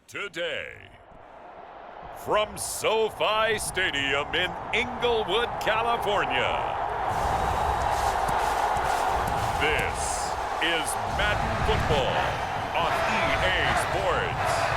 today. From SoFi Stadium in Inglewood, California, this is Madden Football on EA Sports.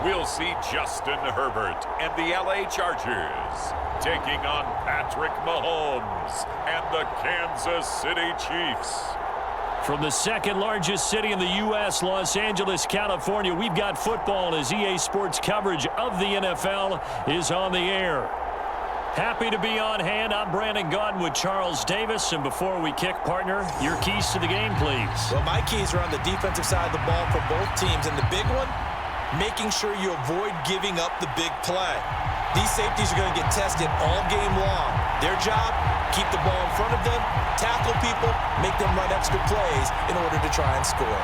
We'll see Justin Herbert and the LA Chargers taking on Patrick Mahomes and the Kansas City Chiefs. From the second largest city in the U.S., Los Angeles, California, we've got football as EA Sports coverage of the NFL is on the air. Happy to be on hand. I'm Brandon Gaudin with Charles Davis. And before we kick, partner, your keys to the game, please. Well, my keys are on the defensive side of the ball for both teams. And the big one, making sure you avoid giving up the big play. These safeties are going to get tested all game long. Their job, keep the ball in front of them, tackle people, make them run extra plays in order to try and score.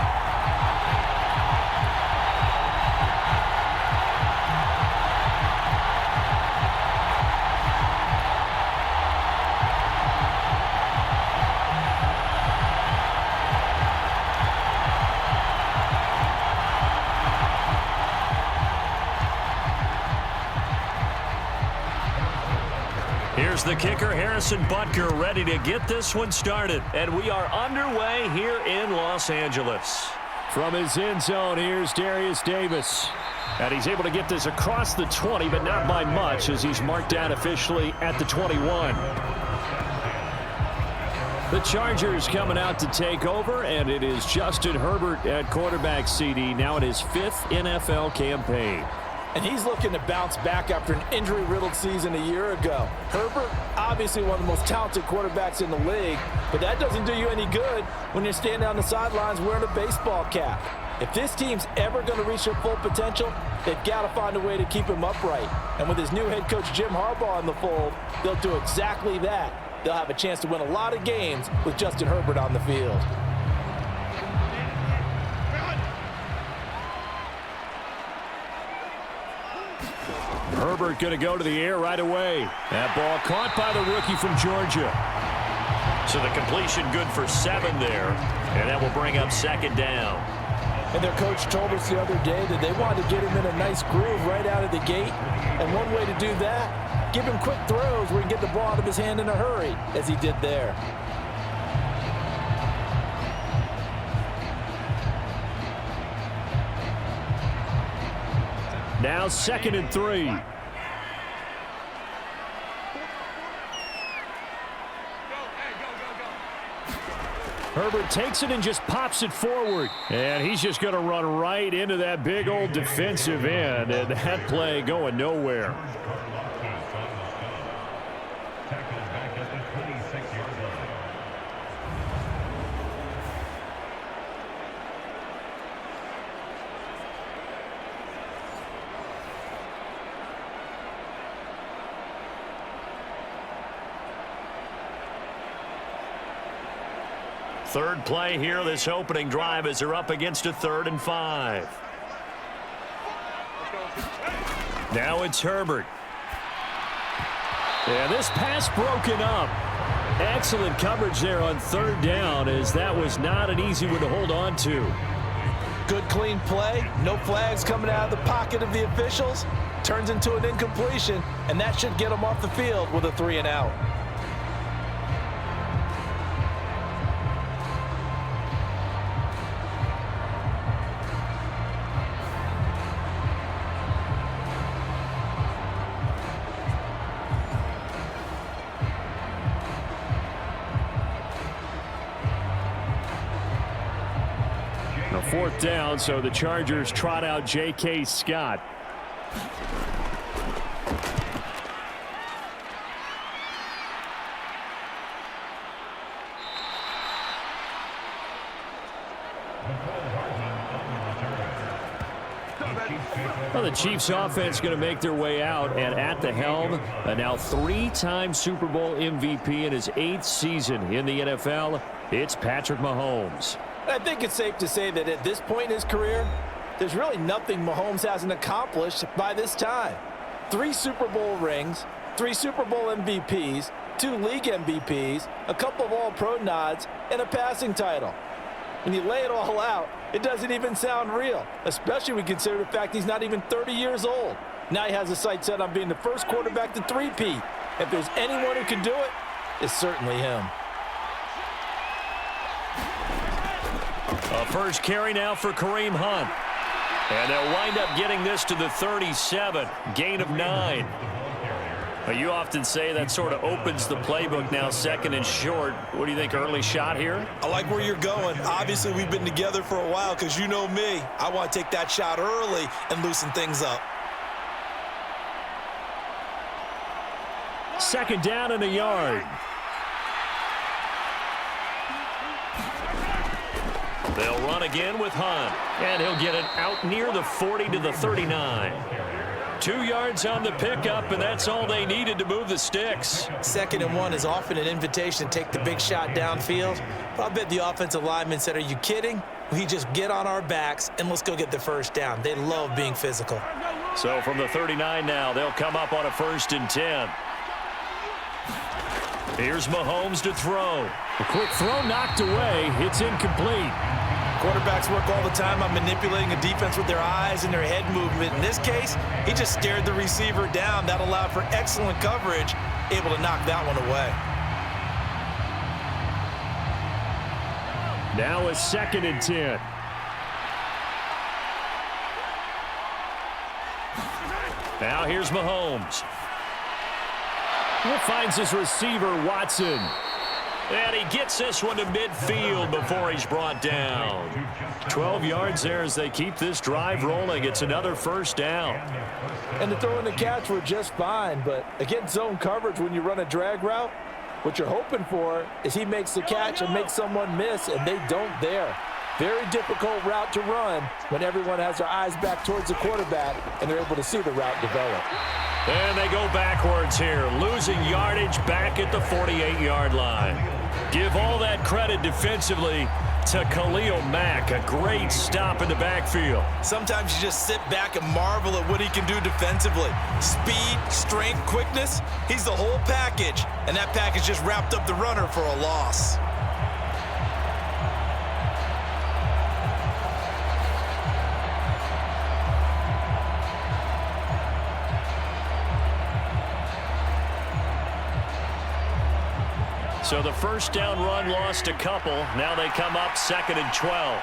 Here's the kicker, Harrison Butker, ready to get this one started. And we are underway here in Los Angeles. From his end zone, here's Darius Davis. And he's able to get this across the 20, but not by much as he's marked down officially at the 21. The Chargers coming out to take over, and it is Justin Herbert at quarterback CD, now in his 5th NFL campaign. And he's looking to bounce back after an injury-riddled season a year ago. Herbert, obviously one of the most talented quarterbacks in the league, but that doesn't do you any good when you're standing on the sidelines wearing a baseball cap. If this team's ever going to reach their full potential, they've got to find a way to keep him upright. And with his new head coach Jim Harbaugh in the fold, they'll do exactly that. They'll have a chance to win a lot of games with Justin Herbert on the field. Herbert going to go to the air right away. That ball caught by the rookie from Georgia. So the completion good for 7 there. And that will bring up 2nd down. And their coach told us the other day that they wanted to get him in a nice groove right out of the gate. And one way to do that, give him quick throws where he can get the ball out of his hand in a hurry, as he did there. Now 2nd and 3. Herbert takes it and just pops it forward. And he's just going to run right into that big old defensive end. And that play going nowhere. Third play here, this opening drive as they're up against a 3rd and 5. Now it's Herbert. And this pass broken up. Excellent coverage there on 3rd down, as that was not an easy one to hold on to. Good clean play, no flags coming out of the pocket of the officials. Turns into an incompletion, and that should get them off the field with a 3 and out. A 4th down, so the Chargers trot out J.K. Scott. Well, the Chiefs offense going to make their way out, and at the helm, a now 3-time Super Bowl MVP in his 8th season in the NFL, it's Patrick Mahomes. I think it's safe to say that at this point in his career, there's really nothing Mahomes hasn't accomplished by this time. 3 Super Bowl rings, 3 Super Bowl MVPs, 2 league MVPs, a couple of All-Pro nods, and a passing title. When you lay it all out, it doesn't even sound real, especially when you consider the fact he's not even 30 years old. Now he has his sights set on being the first quarterback to three-peat. If there's anyone who can do it, it's certainly him. A first carry now for Kareem Hunt. And they'll wind up getting this to the 37, gain of 9. You often say that sort of opens the playbook now, 2nd and short. What do you think, early shot here? I like where you're going. Obviously, we've been together for a while because you know me. I want to take that shot early and loosen things up. 2nd down and a yard. They'll run again with Hunt, and he'll get it out near the 40 to the 39. 2 yards on the pickup, and that's all they needed to move the sticks. 2nd and 1 is often an invitation to take the big shot downfield. But I bet the offensive lineman said, are you kidding? We just get on our backs, and let's go get the first down. They love being physical. So from the 39 now, they'll come up on a 1st and 10. Here's Mahomes to throw. A quick throw knocked away. It's incomplete. Quarterbacks work all the time on manipulating a defense with their eyes and their head movement. In this case, he just stared the receiver down. That allowed for excellent coverage, able to knock that one away. Now a 2nd and 10. Now here's Mahomes. He finds his receiver, Watson. And he gets this one to midfield before he's brought down. 12 yards there as they keep this drive rolling. It's another 1st down. And the throw and the catch were just fine, but against zone coverage when you run a drag route, what you're hoping for is he makes the catch and makes someone miss, and they don't there. Very difficult route to run when everyone has their eyes back towards the quarterback and they're able to see the route develop. And they go backwards here, losing yardage back at the 48-yard line. Give all that credit defensively to Khalil Mack. A great stop in the backfield. Sometimes you just sit back and marvel at what he can do defensively. Speed, strength, quickness, he's the whole package. And that package just wrapped up the runner for a loss. So the 1st down run lost a couple. Now they come up 2nd and 12.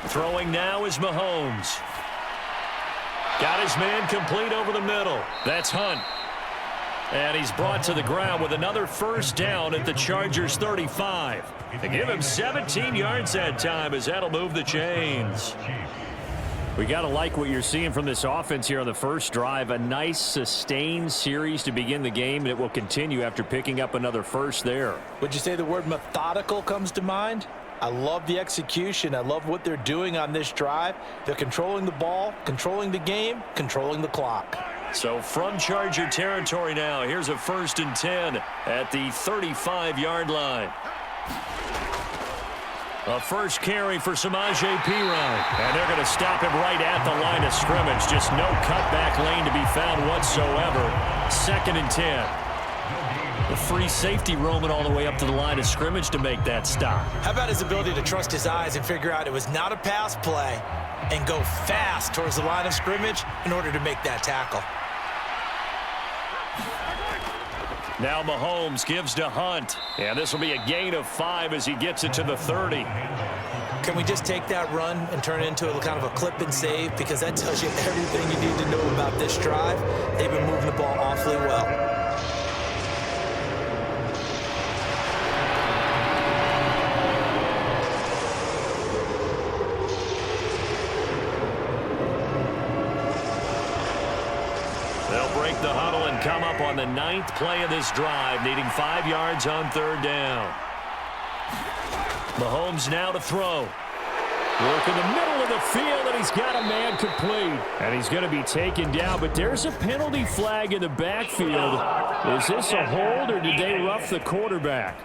Throwing now is Mahomes. Got his man complete over the middle. That's Hunt. And he's brought to the ground with another 1st down at the Chargers' 35. They give him 17 yards that time as that'll move the chains. We got to like what you're seeing from this offense here on the first drive. A nice sustained series to begin the game, and it will continue after picking up another 1st there. Would you say the word methodical comes to mind? I love the execution. I love what they're doing on this drive. They're controlling the ball, controlling the game, controlling the clock. So from Charger territory now, here's a 1st and 10 at the 35-yard line. A first carry for Samaje Perine. And they're going to stop him right at the line of scrimmage. Just no cutback lane to be found whatsoever. 2nd and 10. The free safety roaming all the way up to the line of scrimmage to make that stop. How about his ability to trust his eyes and figure out it was not a pass play and go fast towards the line of scrimmage in order to make that tackle. Now Mahomes gives to Hunt. And this will be a gain of 5 as he gets it to the 30. Can we just take that run and turn it into a kind of a clip and save? Because that tells you everything you need to know about this drive. They've been moving the ball awfully well. The huddle and come up on the 9th play of this drive, needing 5 yards on 3rd down. Mahomes now to throw. Look in the middle of the field, and he's got a man complete. And he's going to be taken down, but there's a penalty flag in the backfield. Is this a hold, or did they rough the quarterback?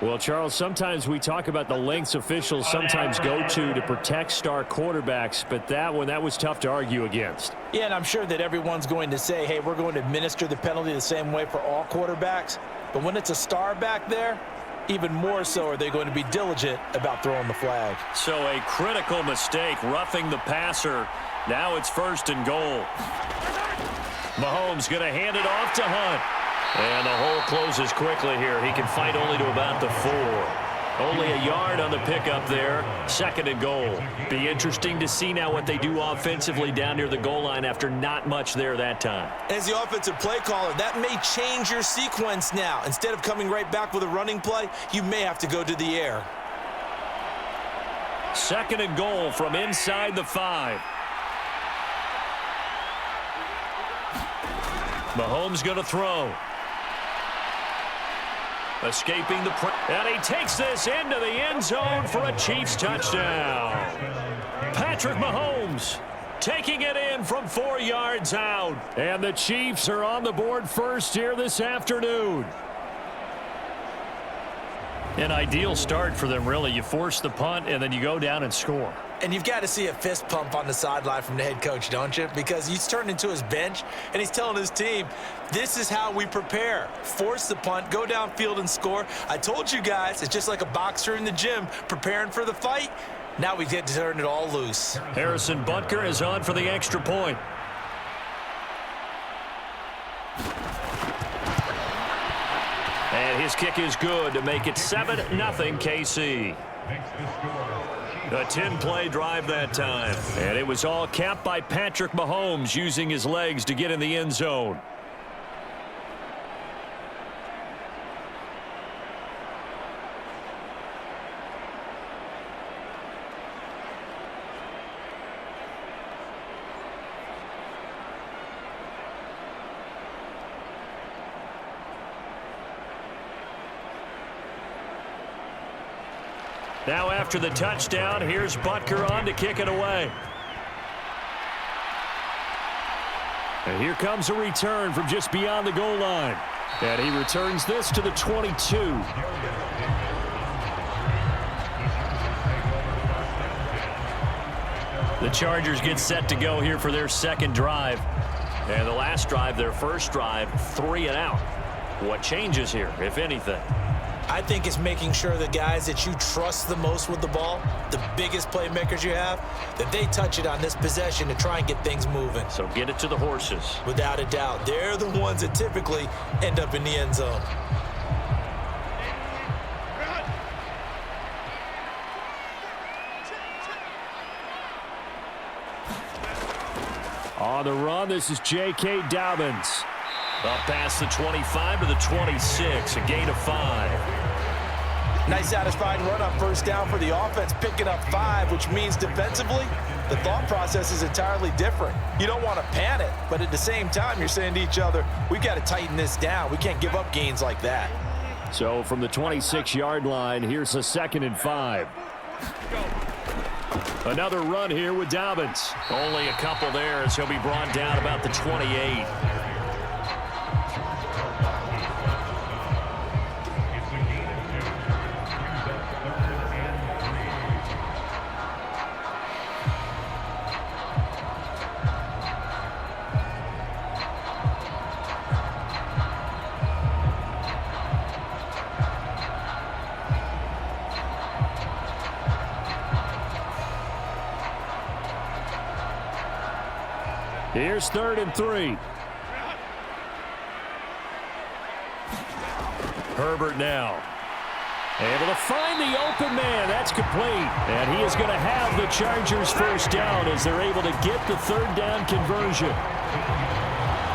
Well, Charles, sometimes we talk about the lengths officials sometimes go to protect star quarterbacks, but that was tough to argue against. Yeah, and I'm sure that everyone's going to say, hey, we're going to administer the penalty the same way for all quarterbacks. But when it's a star back there, even more so are they going to be diligent about throwing the flag. So a critical mistake, roughing the passer. Now it's 1st and goal. Mahomes going to hand it off to Hunt. And the hole closes quickly here. He can fight only to about the 4. Only a yard on the pickup there. 2nd and goal. Be interesting to see now what they do offensively down near the goal line after not much there that time. As the offensive play caller, that may change your sequence now. Instead of coming right back with a running play, you may have to go to the air. 2nd and goal from inside the 5. Mahomes going to throw. Escaping the pressure. And he takes this into the end zone for a Chiefs touchdown. Patrick Mahomes taking it in from 4 yards out. And the Chiefs are on the board first here this afternoon. An ideal start for them, really. You force the punt, and then you go down and score. And you've got to see a fist pump on the sideline from the head coach, don't you? Because he's turned into his bench, and he's telling his team, this is how we prepare. Force the punt, go downfield and score. I told you guys, it's just like a boxer in the gym preparing for the fight. Now we get to turn it all loose. Harrison Butker is on for the extra point. And his kick is good to make it 7-0 KC. A 10-play drive that time. And it was all capped by Patrick Mahomes using his legs to get in the end zone. Now after the touchdown, here's Butker on to kick it away. And here comes a return from just beyond the goal line. And he returns this to the 22. The Chargers get set to go here for their 2nd drive. And the last drive, their 1st drive, 3 and out. What changes here, if anything? I think it's making sure the guys that you trust the most with the ball, the biggest playmakers you have, that they touch it on this possession to try and get things moving. So get it to the horses. Without a doubt. They're the ones that typically end up in the end zone. On the run, this is J.K. Dobbins. Up past the 25 to the 26, a gain of 5. Nice satisfying run on 1st down for the offense, picking up 5, which means defensively, the thought process is entirely different. You don't want to panic, but at the same time, you're saying to each other, we've got to tighten this down. We can't give up gains like that. So from the 26-yard line, here's a 2nd and 5. Another run here with Dobbins. Only a couple there as he'll be brought down about the 28. Here's 3rd and 3. Herbert now. Able to find the open man. That's complete. And he is going to have the Chargers 1st down as they're able to get the 3rd down conversion.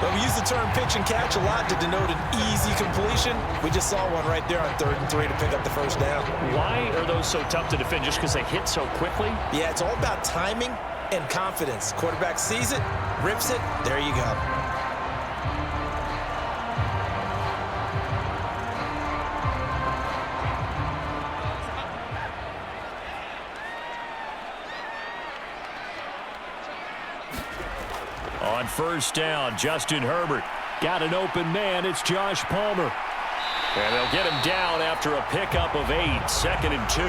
Well, we use the term pitch and catch a lot to denote an easy completion. We just saw one right there on 3rd and 3 to pick up the 1st down. Why are those so tough to defend? Just because they hit so quickly? Yeah, it's all about timing and confidence. Quarterback sees it, rips it, there you go. On first down, Justin Herbert got an open man. It's Josh Palmer. And they'll get him down after a pickup of 8, 2nd and 2.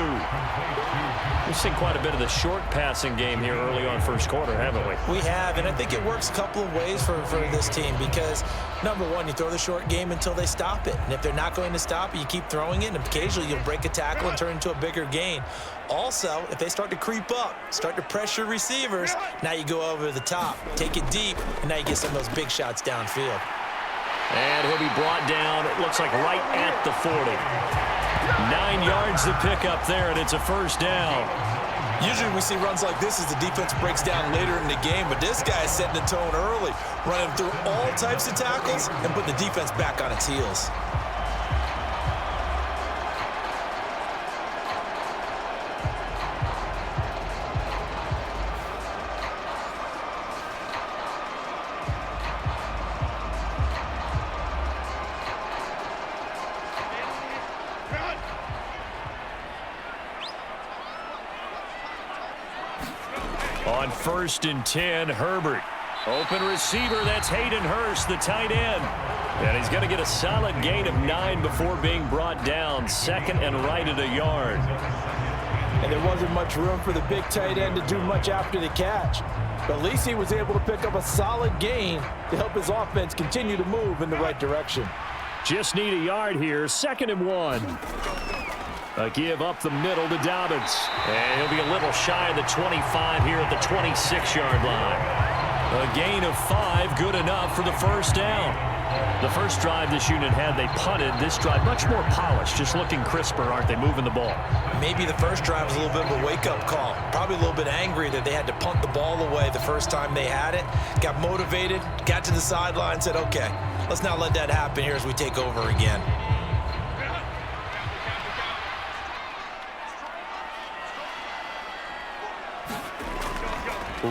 We've seen quite a bit of the short passing game here early on first quarter, haven't we? We have, and I think it works a couple of ways for this team because, number one, you throw the short game until they stop it. And if they're not going to stop it, you keep throwing it, and occasionally you'll break a tackle and turn into a bigger gain. Also, if they start to creep up, start to pressure receivers, now you go over the top, take it deep, and now you get some of those big shots downfield. And he'll be brought down, it looks like right at the 40. 9 yards to pick up there, and it's a first down. Usually we see runs like this as the defense breaks down later in the game, but this guy is setting the tone early, running through all types of tackles and putting the defense back on its heels. On 1st and 10, Herbert. Open receiver, that's Hayden Hurst, the tight end. And he's going to get a solid gain of 9 before being brought down. 2nd and right at a yard. And there wasn't much room for the big tight end to do much after the catch. But at least he was able to pick up a solid gain to help his offense continue to move in the right direction. Just need a yard here. 2nd and 1. A give up the middle to Dobbins. And he'll be a little shy of the 25 here at the 26-yard line. A gain of 5, good enough for the first down. The first drive this unit had, they punted. This drive, much more polished, just looking crisper, aren't they, moving the ball? Maybe the first drive was a little bit of a wake-up call. Probably a little bit angry that they had to punt the ball away the first time they had it. Got motivated, got to the sideline, said, okay, let's not let that happen here as we take over again.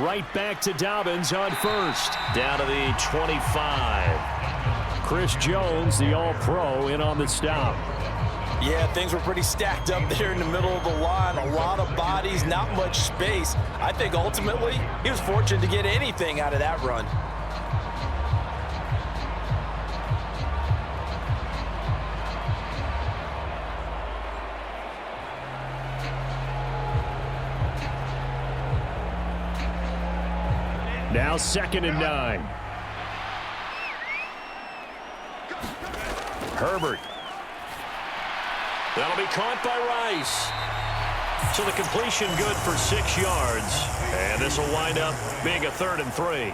Right back to Dobbins on first. Down to the 25. Chris Jones, the All-Pro, in on the stop. Yeah, things were pretty stacked up there in the middle of the line. A lot of bodies, not much space. I think ultimately he was fortunate to get anything out of that run. Now 2nd and 9. Herbert. That'll be caught by Rice. So the completion good for 6 yards. And this will wind up being a 3rd and 3.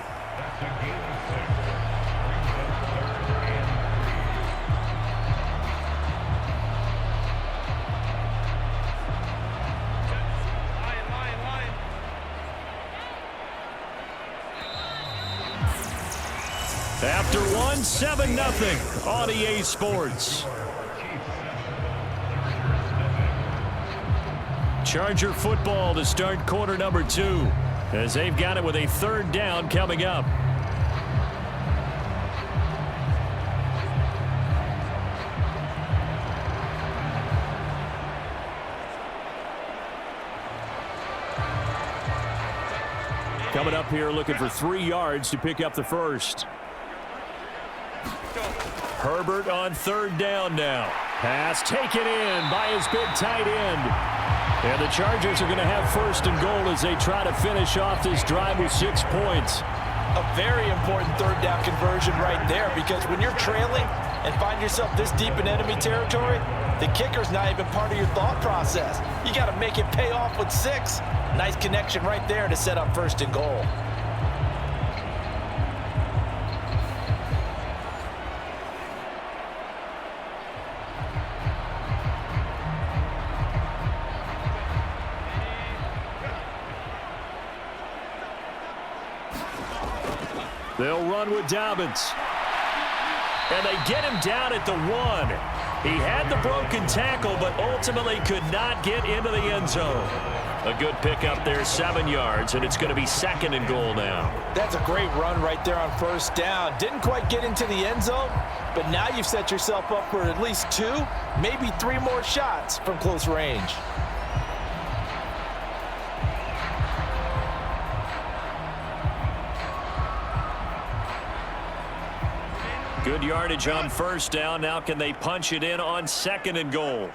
After 1, 7-0 on EA Sports. Charger football to start quarter number 2 as they've got it with a 3rd down coming up. Coming up here looking for 3 yards to pick up the first. Herbert on 3rd down now. Pass taken in by his big tight end. And the Chargers are going to have 1st and goal as they try to finish off this drive with 6 points. A very important 3rd down conversion right there, because when you're trailing and find yourself this deep in enemy territory, the kicker's not even part of your thought process. You got to make it pay off with 6. Nice connection right there to set up 1st and goal. They'll run with Dobbins. And they get him down at the 1. He had the broken tackle, but ultimately could not get into the end zone. A good pickup there, 7 yards, and it's going to be 2nd and goal now. That's a great run right there on 1st down. Didn't quite get into the end zone, but now you've set yourself up for at least 2, maybe 3 more shots from close range. Good yardage on first down. Now can they punch it in on 2nd and goal?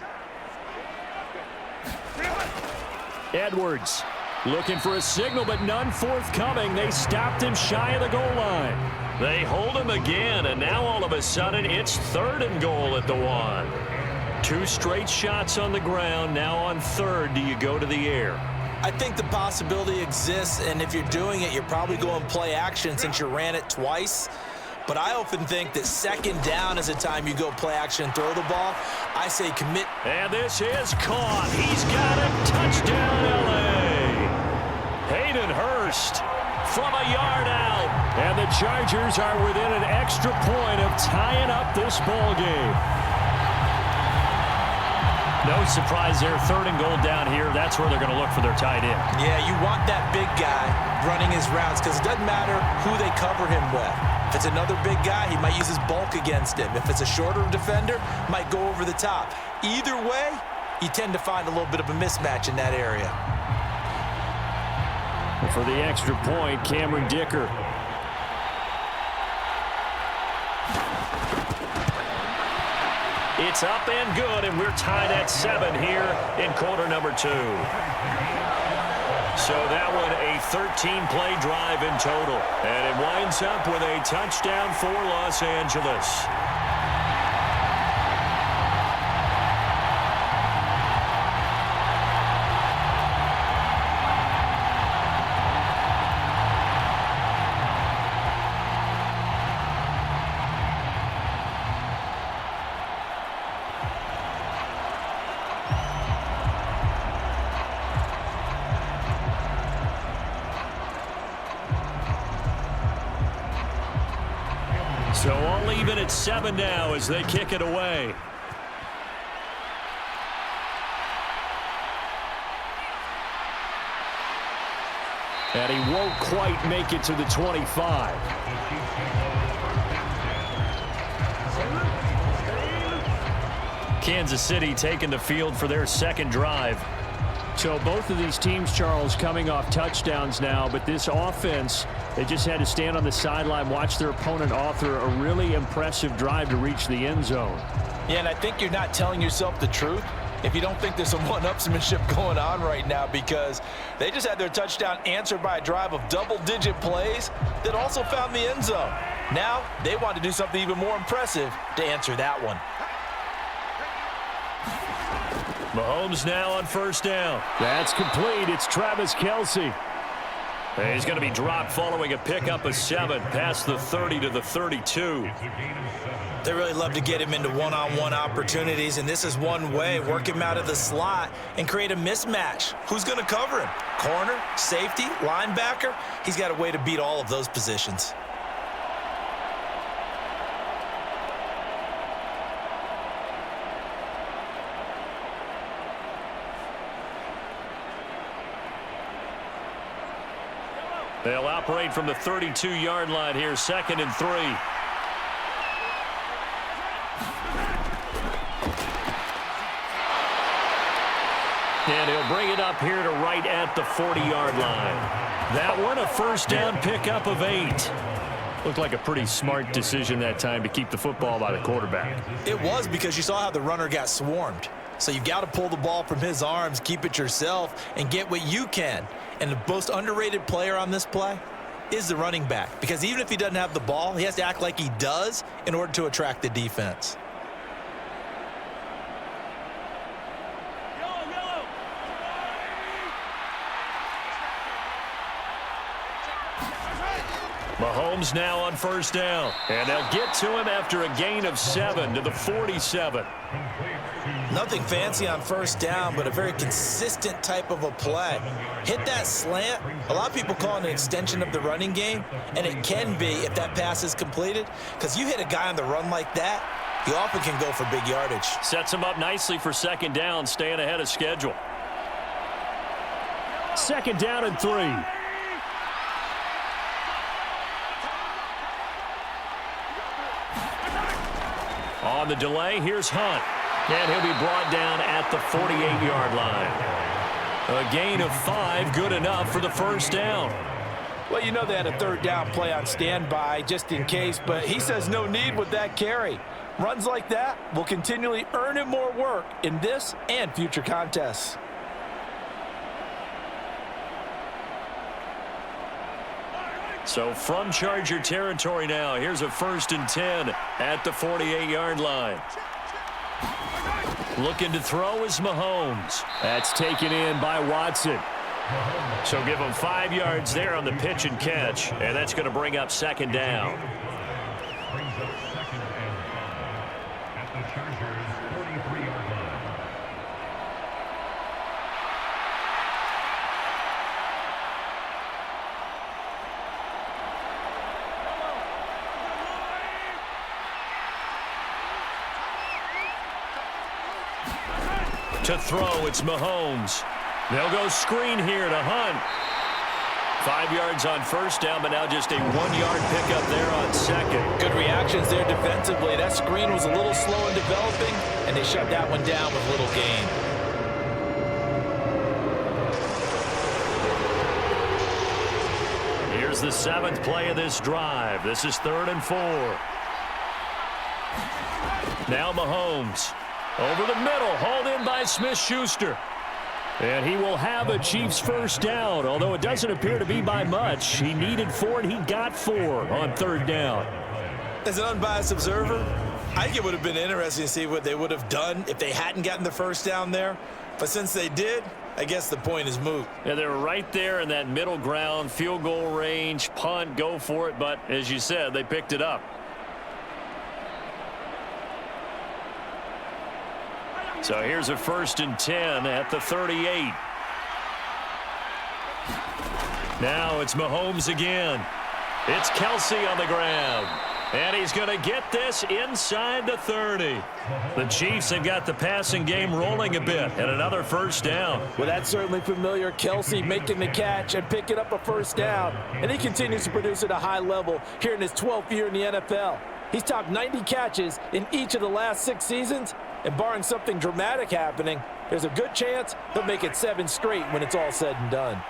Edwards looking for a signal, but none forthcoming. They stopped him shy of the goal line. They hold him again, and now all of a sudden it's 3rd and goal at the 1. 2 straight shots on the ground. Now on 3rd, do you go to the air? I think the possibility exists, and if you're doing it, you're probably going play action since you ran it twice. But I often think that 2nd down is a time you go play action and throw the ball. I say commit. And this is caught. He's got it. Touchdown, L.A. Hayden Hurst from a yard out. And the Chargers are within an extra point of tying up this ball game. No surprise there. 3rd and goal down here. That's where they're going to look for their tight end. Yeah, you want that big guy running his routes because it doesn't matter who they cover him with. If it's another big guy, he might use his bulk against him. If it's a shorter defender, might go over the top. Either way, you tend to find a little bit of a mismatch in that area. For the extra point, Cameron Dicker. It's up and good, and we're tied at 7 here in quarter number 2. So that one a 13-play drive in total. And it winds up with a touchdown for Los Angeles. So all even at 7 now as they kick it away. And he won't quite make it to the 25. Kansas City taking the field for their 2nd drive. So both of these teams, Charles, coming off touchdowns now, but this offense, they just had to stand on the sideline, watch their opponent author a really impressive drive to reach the end zone. Yeah, and I think you're not telling yourself the truth if you don't think there's some one-upsmanship going on right now, because they just had their touchdown answered by a drive of double-digit plays that also found the end zone. Now they want to do something even more impressive to answer that one. Mahomes now on 1st down. That's complete. It's Travis Kelce. He's going to be dropped following a pickup of 7 past the 30 to the 32. They really love to get him into one-on-one opportunities, and this is one way. Work him out of the slot and create a mismatch. Who's going to cover him? Corner, safety, linebacker? He's got a way to beat all of those positions. They'll operate from the 32-yard line here, 2nd and 3. And he'll bring it up here to right at the 40-yard line. That one a 1st down pickup of 8. Looked like a pretty smart decision that time to keep the football by the quarterback. It was, because you saw how the runner got swarmed. So you've got to pull the ball from his arms, keep it yourself, and get what you can. And the most underrated player on this play is the running back, because even if he doesn't have the ball, he has to act like he does in order to attract the defense. Mahomes now on 1st down, and they'll get to him after a gain of 7 to the 47. Nothing fancy on 1st down, but a very consistent type of a play. Hit that slant. A lot of people call it an extension of the running game, and it can be if that pass is completed, because you hit a guy on the run like that, he often can go for big yardage. Sets him up nicely for 2nd down, staying ahead of schedule. 2nd down and 3. On the delay, here's Hunt. And he'll be brought down at the 48-yard line. A gain of 5, good enough for the 1st down. Well, you know they had a third down play on standby just in case, but he says no need with that carry. Runs like that will continually earn him more work in this and future contests. So from Charger territory now, here's a 1st and 10 at the 48-yard line. Looking to throw is Mahomes. That's taken in by Watson. So give him 5 yards there on the pitch and catch, and that's going to bring up 2nd down. Brings up 2nd and 10 at the Chargers' 43-yard line. To throw, it's Mahomes. They'll go screen here to Hunt. 5 yards on 1st down, but now just a 1-yard pickup there on 2nd. Good reactions there defensively. That screen was a little slow in developing, and they shut that one down with little gain. Here's the 7th play of this drive. This is 3rd and 4. Now Mahomes. Over the middle, hauled in by Smith-Schuster. And he will have a Chiefs 1st down, although it doesn't appear to be by much. He needed 4, and he got 4 on 3rd down. As an unbiased observer, I think it would have been interesting to see what they would have done if they hadn't gotten the 1st down there. But since they did, I guess the point is moot. Yeah, they were right there in that middle ground, field goal range, punt, go for it. But as you said, they picked it up. So here's a 1st and 10 at the 38. Now it's Mahomes again. It's Kelsey on the ground. And he's going to get this inside the 30. The Chiefs have got the passing game rolling a bit, and another 1st down. Well, that's certainly familiar. Kelsey making the catch and picking up a 1st down. And he continues to produce at a high level here in his 12th year in the NFL. He's topped 90 catches in each of the last 6 seasons. And barring something dramatic happening, there's a good chance he'll make it 7 straight when it's all said and done.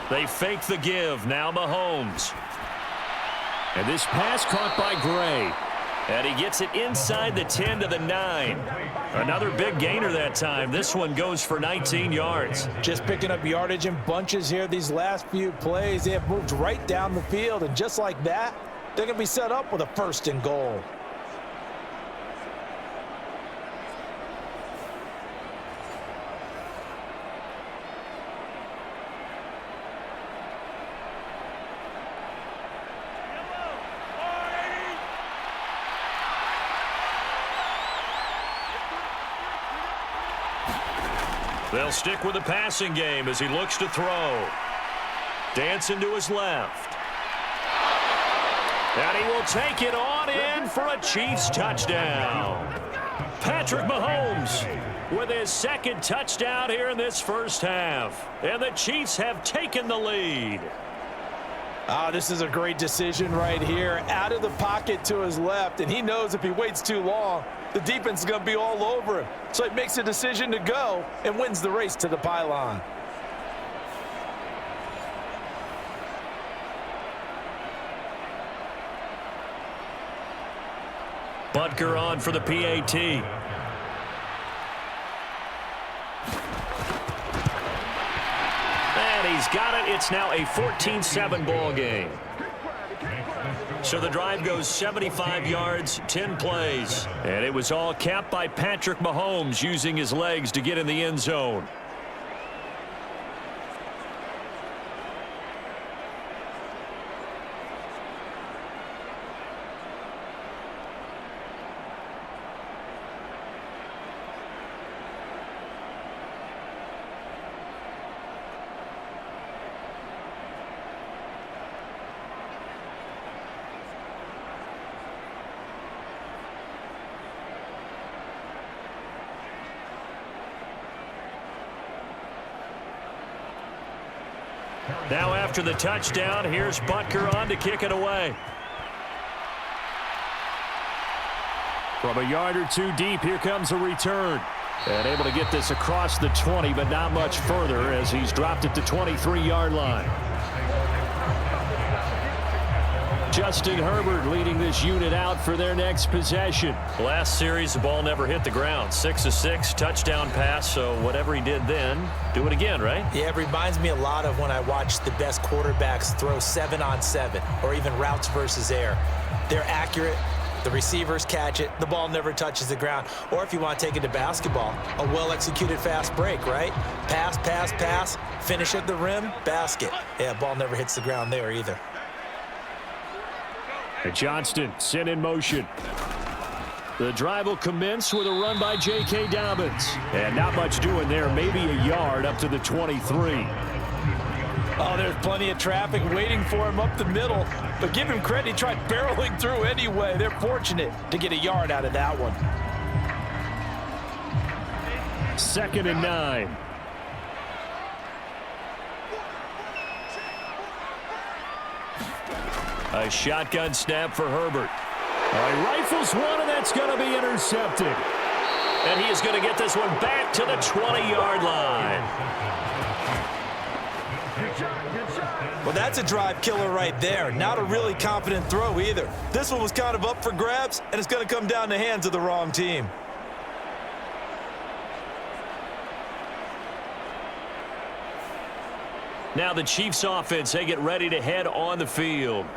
They fake the give. Now Mahomes. And this pass caught by Gray. And he gets it inside the 10 to the 9. Another big gainer that time. This one goes for 19 yards. Just picking up yardage in bunches here these last few plays. They have moved right down the field, and just like that, they're going to be set up with a 1st and goal. They'll stick with the passing game as he looks to throw. Dancing to his left. And he will take it on in for a Chiefs touchdown. Patrick Mahomes with his 2nd touchdown here in this 1st half. And the Chiefs have taken the lead. Oh, this is a great decision right here. Out of the pocket to his left, and he knows if he waits too long, the defense is going to be all over him. So he makes a decision to go and wins the race to the pylon. Butker on for the PAT. And he's got it. It's now a 14-7 ball game. So the drive goes 75 yards, 10 plays. And it was all capped by Patrick Mahomes using his legs to get in the end zone. Now after the touchdown, here's Butker on to kick it away. From a yard or two deep, here comes a return. And able to get this across the 20, but not much further as he's dropped it to 23-yard line. Justin Herbert leading this unit out for their next possession. Last series, the ball never hit the ground. 6 of 6, touchdown pass, so whatever he did then, do it again, right? Yeah, it reminds me a lot of when I watch the best quarterbacks throw 7-on-7 or even routes versus air. They're accurate. The receivers catch it. The ball never touches the ground. Or if you want to take it to basketball, a well-executed fast break, right? Pass, pass, pass, finish at the rim, basket. Yeah, ball never hits the ground there either. And Johnston sent in motion. The drive will commence with a run by J.K. Dobbins. And not much doing there, maybe a yard up to the 23. Oh, there's plenty of traffic waiting for him up the middle. But give him credit, he tried barreling through anyway. They're fortunate to get a yard out of that one. 2nd and 9. A shotgun snap for Herbert. Rifles one, and that's going to be intercepted. And he is going to get this one back to the 20-yard line. Well, that's a drive killer right there. Not a really confident throw either. This one was kind of up for grabs, and it's going to come down the hands of the wrong team. Now the Chiefs offense, they get ready to head on the field.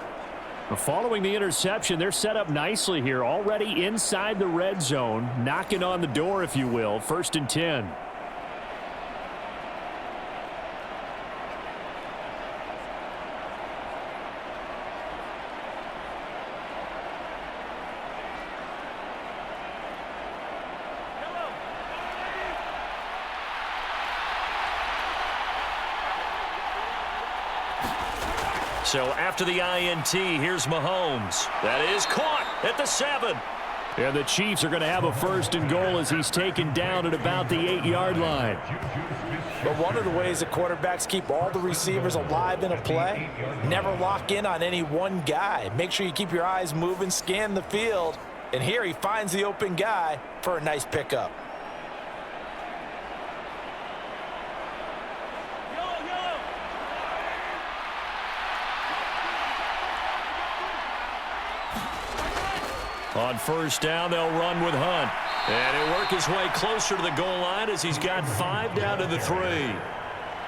Following the interception, they're set up nicely here, already inside the red zone, knocking on the door, if you will. 1st and 10. So after the INT, here's Mahomes. That is caught at the 7. And the Chiefs are going to have a 1st and goal as he's taken down at about the 8-yard line. But one of the ways that quarterbacks keep all the receivers alive in a play, never lock in on any one guy. Make sure you keep your eyes moving, scan the field. And here he finds the open guy for a nice pickup. On 1st down, they'll run with Hunt. And he'll work his way closer to the goal line as he's got 5 down to the 3.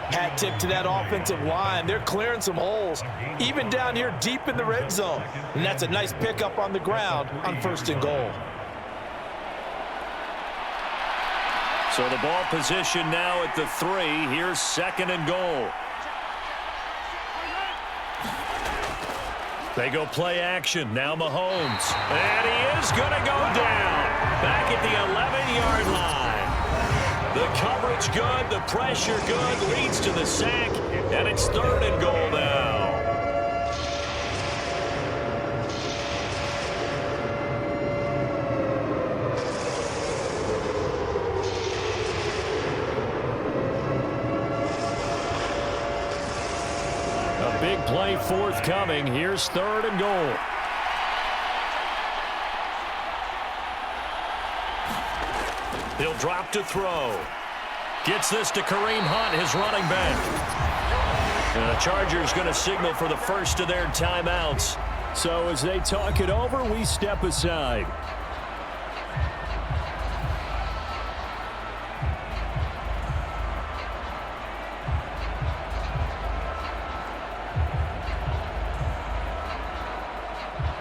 Hat tip to that offensive line. They're clearing some holes, even down here deep in the red zone. And that's a nice pickup on the ground on 1st and goal. So the ball position now at the 3. Here's 2nd and goal. They go play action. Now Mahomes. And he is going to go down. Back at the 11-yard line. The coverage good. The pressure good. Leads to the sack. And it's 3rd and goal now. Big play forthcoming. Here's 3rd and goal. He'll drop to throw. Gets this to Kareem Hunt, his running back. And the Chargers going to signal for the first of their timeouts. So as they talk it over, we step aside.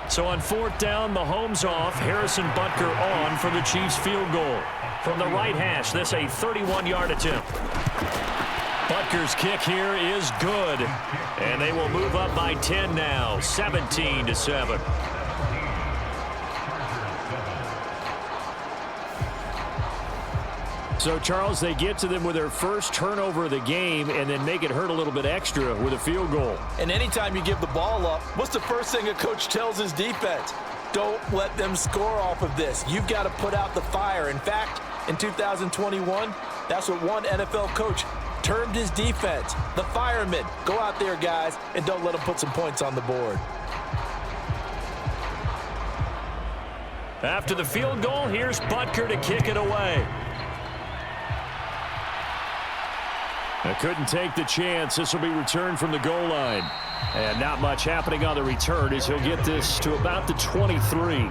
So on 4th down, Mahomes off, Harrison Butker on for the Chiefs field goal. From the right hash, this a 31-yard attempt. Butker's kick here is good. And they will move up by 10 now, 17-7. So, Charles, they get to them with their first turnover of the game and then make it hurt a little bit extra with a field goal. And anytime you give the ball up, what's the first thing a coach tells his defense? Don't let them score off of this. You've got to put out the fire. In fact, in 2021, that's what one NFL coach termed his defense. The firemen. Go out there, guys, and don't let them put some points on the board. After the field goal, here's Butker to kick it away. I couldn't take the chance. This will be returned from the goal line. And not much happening on the return as he'll get this to about the 23.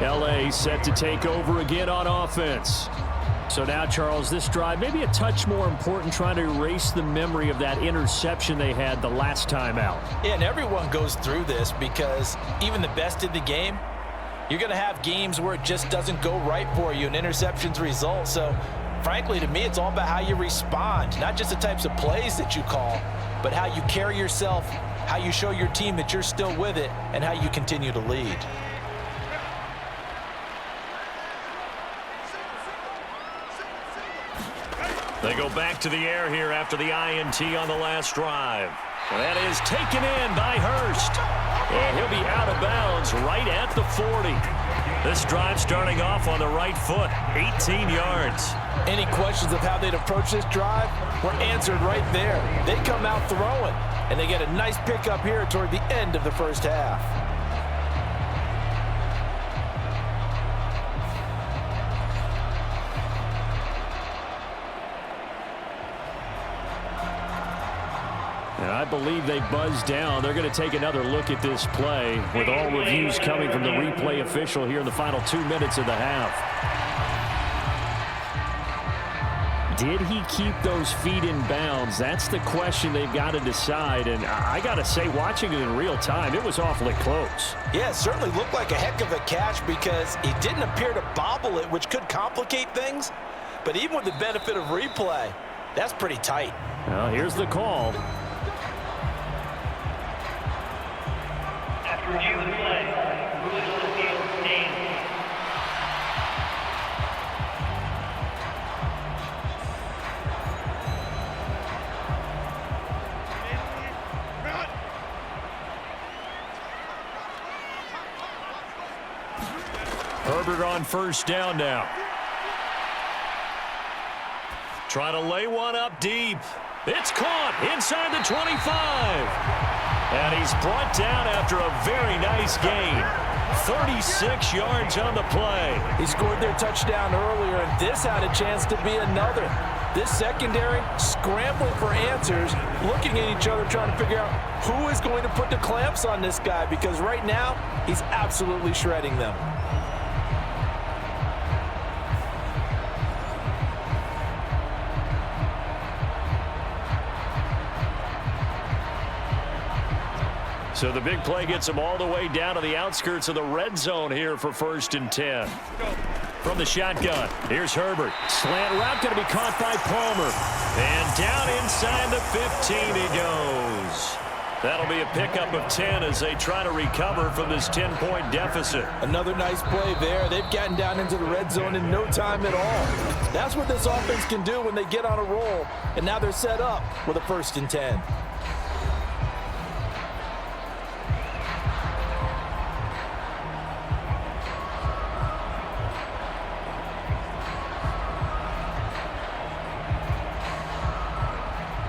LA set to take over again on offense. So now, Charles, this drive maybe a touch more important, trying to erase the memory of that interception they had the last time out. Yeah, and everyone goes through this because even the best in the game, you're going to have games where it just doesn't go right for you and interceptions result. So, frankly, to me, it's all about how you respond, not just the types of plays that you call, but how you carry yourself, how you show your team that you're still with it, and how you continue to lead. They go back to the air here after the INT on the last drive. That is taken in by Hurst. And he'll be out of bounds right at the 40. This drive starting off on the right foot, 18 yards. Any questions of how they'd approach this drive were answered right there. They come out throwing, and they get a nice pickup here toward the end of the first half. And I believe they buzzed down. They're going to take another look at this play with all reviews coming from the replay official here in the final 2 minutes of the half. Did he keep those feet in bounds? That's the question they've got to decide. And I got to say, watching it in real time, it was awfully close. Yeah, it certainly looked like a heck of a catch because he didn't appear to bobble it, which could complicate things. But even with the benefit of replay, that's pretty tight. Well, here's the call. Review the play. Rules of the field named. Herbert on first down now. Try to lay one up deep. It's caught inside the 25. And he's brought down after a very nice gain. 36 yards on the play. He scored their touchdown earlier, and this had a chance to be another. This secondary scrambling for answers, looking at each other, trying to figure out who is going to put the clamps on this guy, because right now, he's absolutely shredding them. So the big play gets him all the way down to the outskirts of the red zone here for 1st and 10. From the shotgun, here's Herbert. Slant route going to be caught by Palmer. And down inside the 15 he goes. That'll be a pickup of 10 as they try to recover from this 10-point deficit. Another nice play there. They've gotten down into the red zone in no time at all. That's what this offense can do when they get on a roll. And now they're set up with a 1st and 10.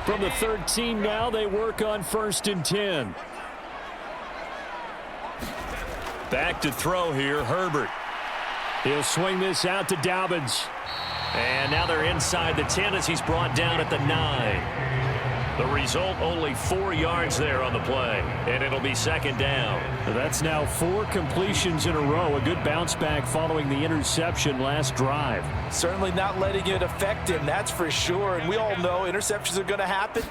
From the 13 now, they work on 1st and 10. Back to throw here, Herbert. He'll swing this out to Dobbins. And now they're inside the 10 as he's brought down at the 9. The result, only 4 yards there on the play. And it'll be 2nd down. That's now 4 completions in a row. A good bounce back following the interception last drive. Certainly not letting it affect him, that's for sure. And we all know interceptions are going to happen.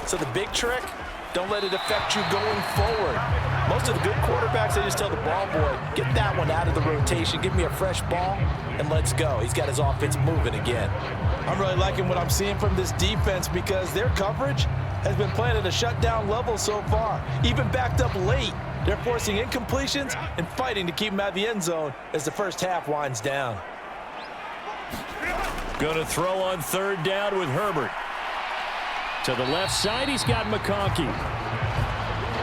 So the big trick, don't let it affect you going forward. Most of the good quarterbacks, they just tell the ball boy, get that one out of the rotation, give me a fresh ball, and let's go. He's got his offense moving again. I'm really liking what I'm seeing from this defense because their coverage has been playing at a shutdown level so far. Even backed up late, they're forcing incompletions and fighting to keep them out of the end zone as the first half winds down. Going to throw on 3rd down with Herbert. To the left side, he's got McConkey.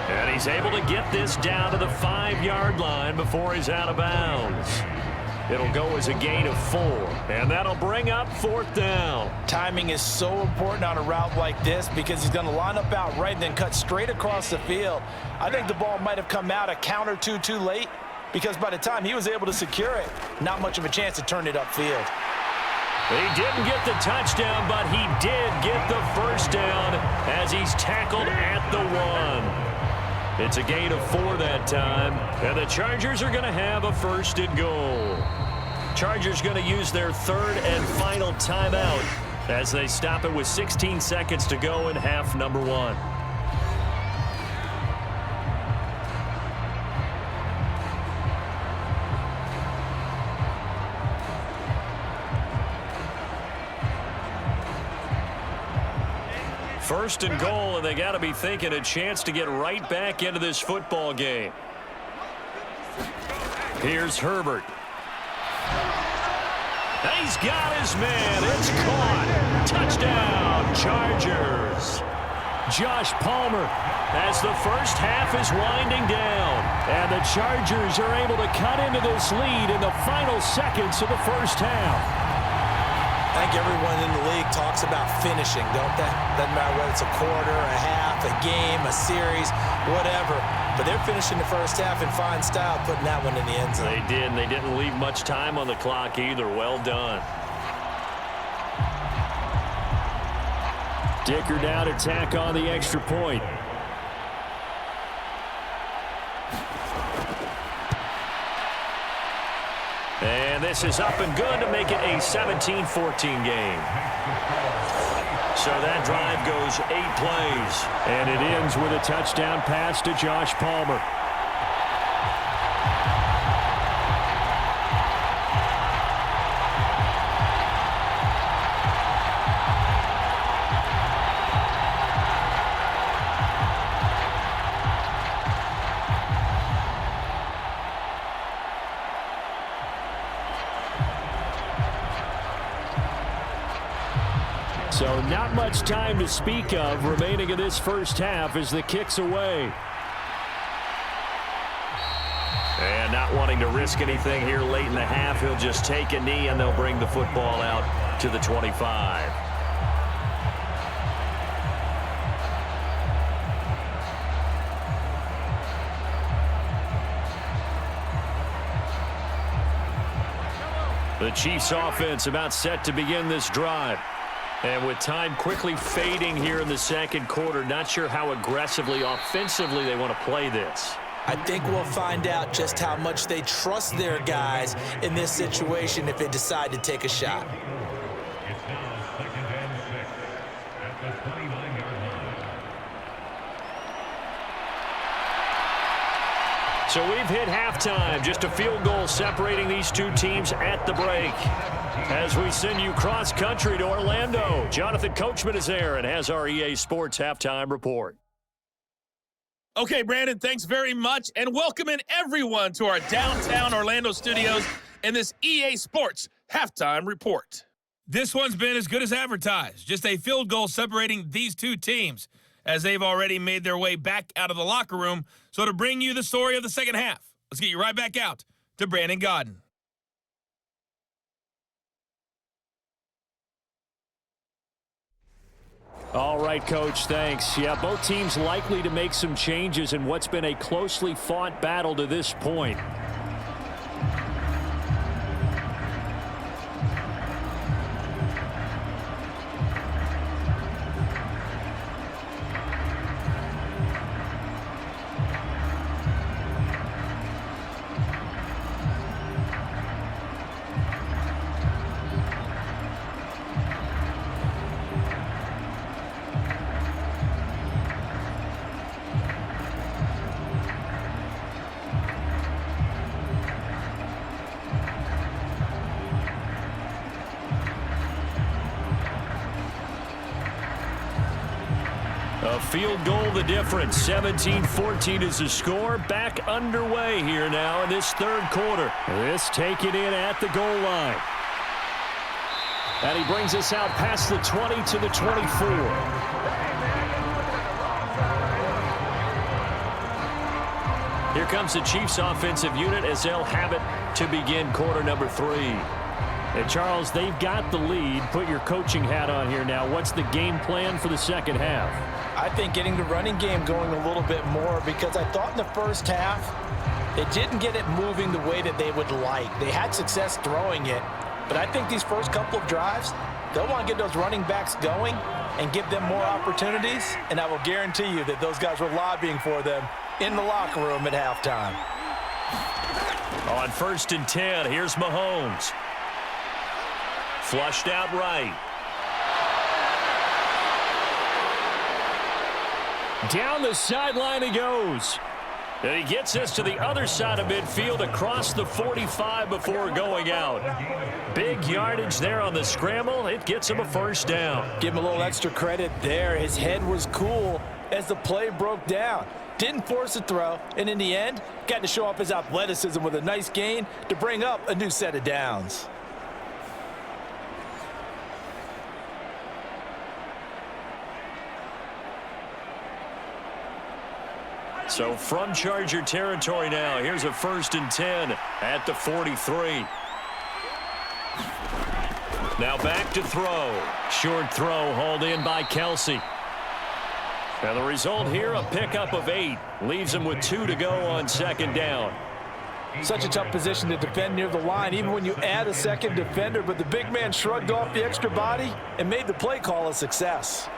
And he's able to get this down to the 5-yard line before he's out of bounds. It'll go as a gain of 4, and that'll bring up 4th down. Timing is so important on a route like this because he's going to line up out right and then cut straight across the field. I think the ball might have come out a count or two too late because by the time he was able to secure it, not much of a chance to turn it upfield. He didn't get the touchdown, but he did get the first down as he's tackled at the 1. It's a gain of 4 that time, and the Chargers are going to have a 1st and goal. Chargers going to use their 3rd and final timeout as they stop it with 16 seconds to go in half number 1. First and goal, and they got to be thinking a chance to get right back into this football game. Here's Herbert. He's got his man. It's caught. Touchdown, Chargers. Josh Palmer as the first half is winding down. And the Chargers are able to cut into this lead in the final seconds of the first half. I think everyone in the league talks about finishing, don't they? Doesn't matter whether it's a quarter, a half, a game, a series, whatever. But they're finishing the first half in fine style, putting that one in the end zone. They did, and they didn't leave much time on the clock either. Well done. Dicker down to tack on the extra point. And this is up and good to make it a 17-14 game. So that drive goes 8 plays. And it ends with a touchdown pass to Josh Palmer. So not much time to speak of remaining in this first half as the kick's away. And not wanting to risk anything here late in the half, he'll just take a knee and they'll bring the football out to the 25. The Chiefs offense about set to begin this drive. And with time quickly fading here in the second quarter, not sure how aggressively, offensively they want to play this. I think we'll find out just how much they trust their guys in this situation if they decide to take a shot. It's now 2nd and 6 at the 29-yard line. So we've hit halftime. Just a field goal separating these two teams at the break. As we send you cross-country to Orlando, Jonathan Coachman is there and has our EA Sports Halftime Report. Okay, Brandon, thanks very much, and welcome in everyone to our downtown Orlando studios and this EA Sports Halftime Report. This one's been as good as advertised. Just a field goal separating these two teams as they've already made their way back out of the locker room. So to bring you the story of the second half, let's get you right back out to Brandon Godden. All right, Coach, thanks. Yeah, both teams likely to make some changes in what's been a closely fought battle to this point. A field goal the difference. 17-14 is the score. Back underway here now in this third quarter. This taken in at the goal line. And he brings us out past the 20 to the 24. Here comes the Chiefs offensive unit as they'll have it to begin quarter number 3. And Charles, they've got the lead. Put your coaching hat on here now. What's the game plan for the second half? I think getting the running game going a little bit more, because I thought in the first half they didn't get it moving the way that they would like. They had success throwing it, But I think these first couple of drives, they'll want to get those running backs going and give them more opportunities, and I will guarantee you that those guys were lobbying for them in the locker room at halftime. On 1st and 10, here's Mahomes. Flushed out right. Down the sideline he goes. And he gets this to the other side of midfield across the 45 before going out. Big yardage there on the scramble. It gets him a first down. Give him a little extra credit there. His head was cool as the play broke down. Didn't force a throw, and in the end, got to show off his athleticism with a nice gain to bring up a new set of downs. So from Charger territory now, here's a 1st and 10 at the 43. Now back to throw. Short throw hauled in by Kelsey. And the result here, a pickup of 8. Leaves him with 2 to go on 2nd down. Such a tough position to defend near the line, even when you add a second defender, but the big man shrugged off the extra body and made the play call a success.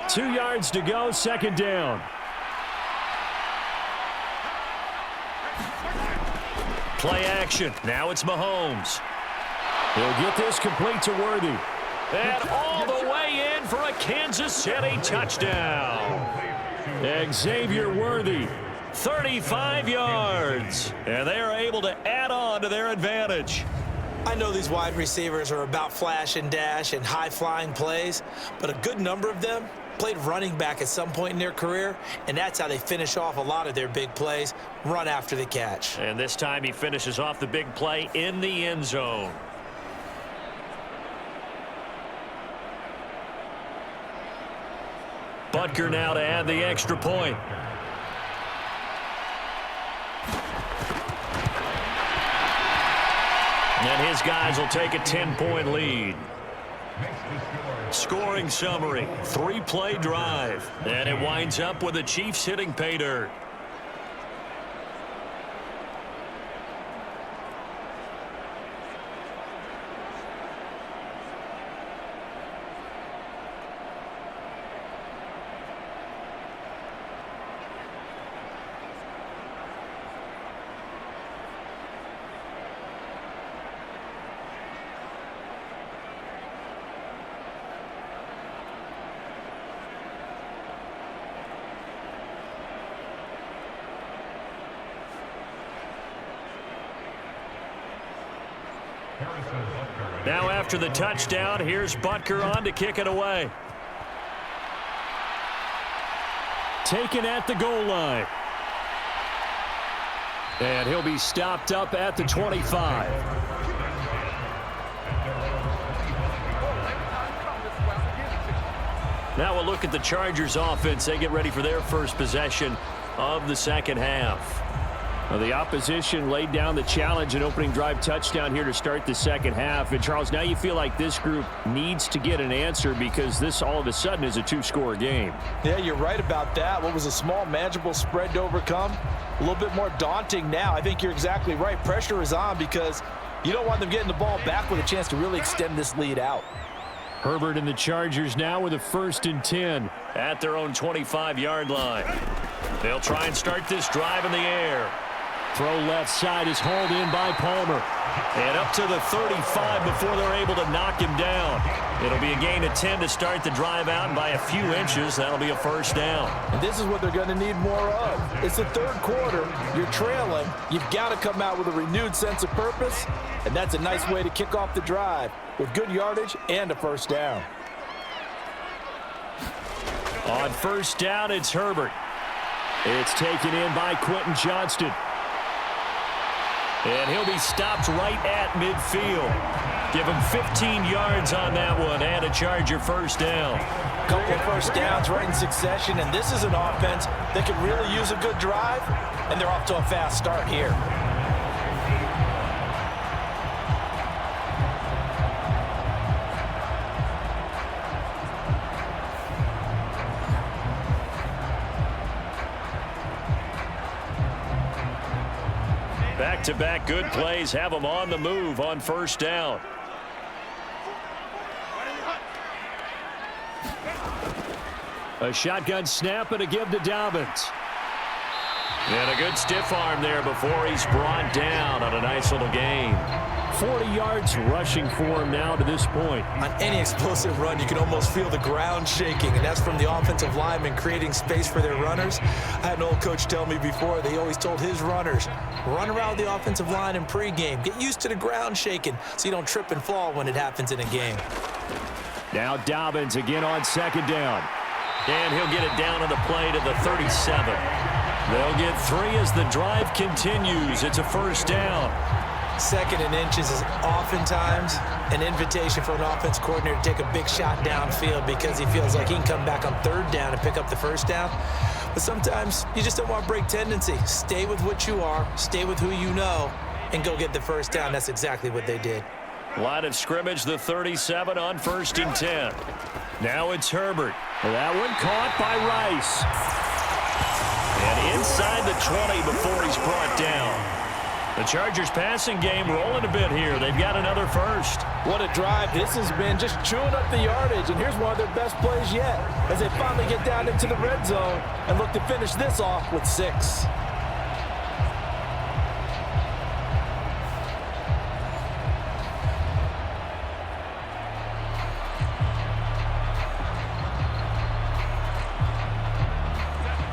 Two yards to go, 2nd down. Play action. Now it's Mahomes. He'll get this complete to Worthy. And all the way in for a Kansas City touchdown. Xavier Worthy. 35 yards. And they are able to add on to their advantage. I know these wide receivers are about flash and dash and high-flying plays, but a good number of them played running back at some point in their career, and that's how they finish off a lot of their big plays, run after the catch. And this time he finishes off the big play in the end zone. Butker now to add the extra point. And his guys will take a 10-point lead. Scoring summary, 3-play drive. And it winds up with the Chiefs hitting pay dirt. Now after the touchdown, here's Butker on to kick it away. Taken at the goal line. And he'll be stopped up at the 25. Now we'll look at the Chargers offense. They get ready for their first possession of the second half. Well, the opposition laid down the challenge, an opening drive touchdown here to start the second half. And, Charles, now you feel like this group needs to get an answer because this all of a sudden is a two-score game. Yeah, you're right about that. What was a small, manageable spread to overcome, a little bit more daunting now. I think you're exactly right. Pressure is on because you don't want them getting the ball back with a chance to really extend this lead out. Herbert and the Chargers now with a 1st and 10. At their own 25-yard line. They'll try and start this drive in the air. Throw left side is hauled in by Palmer. And up to the 35 before they're able to knock him down. It'll be a gain of 10 to start the drive out, and by a few inches, that'll be a first down. And this is what they're going to need more of. It's the third quarter. You're trailing. You've got to come out with a renewed sense of purpose, and that's a nice way to kick off the drive with good yardage and a first down. On first down, it's Herbert. It's taken in by Quentin Johnston. And he'll be stopped right at midfield. Give him 15 yards on that one and a Charger first down. A couple of first downs right in succession, and this is an offense that could really use a good drive, and they're off to a fast start here. Back-to-back good plays have them on the move on first down. A shotgun snap and a give to Dobbins. And a good stiff arm there before he's brought down on a nice little gain. 40 yards rushing for him now to this point. On any explosive run, you can almost feel the ground shaking, and that's from the offensive linemen creating space for their runners. I had an old coach tell me before, they always told his runners, run around the offensive line in pregame. Get used to the ground shaking so you don't trip and fall when it happens in a game. Now Dobbins again on second down. And he'll get it down on the play to the 37. They'll get 3 as the drive continues. It's a first down. 2nd and inches is oftentimes an invitation for an offense coordinator to take a big shot downfield because he feels like he can come back on 3rd down and pick up the first down. But sometimes you just don't want to break tendency. Stay with what you are, stay with who you know, and go get the first down. That's exactly what they did. Line of scrimmage, the 37 on 1st and 10. Now it's Herbert. That one caught by Rice. And inside the 20 before he's brought down. The Chargers passing game rolling a bit here. They've got another first. What a drive this has been, just chewing up the yardage. And here's one of their best plays yet as they finally get down into the red zone and look to finish this off with 6.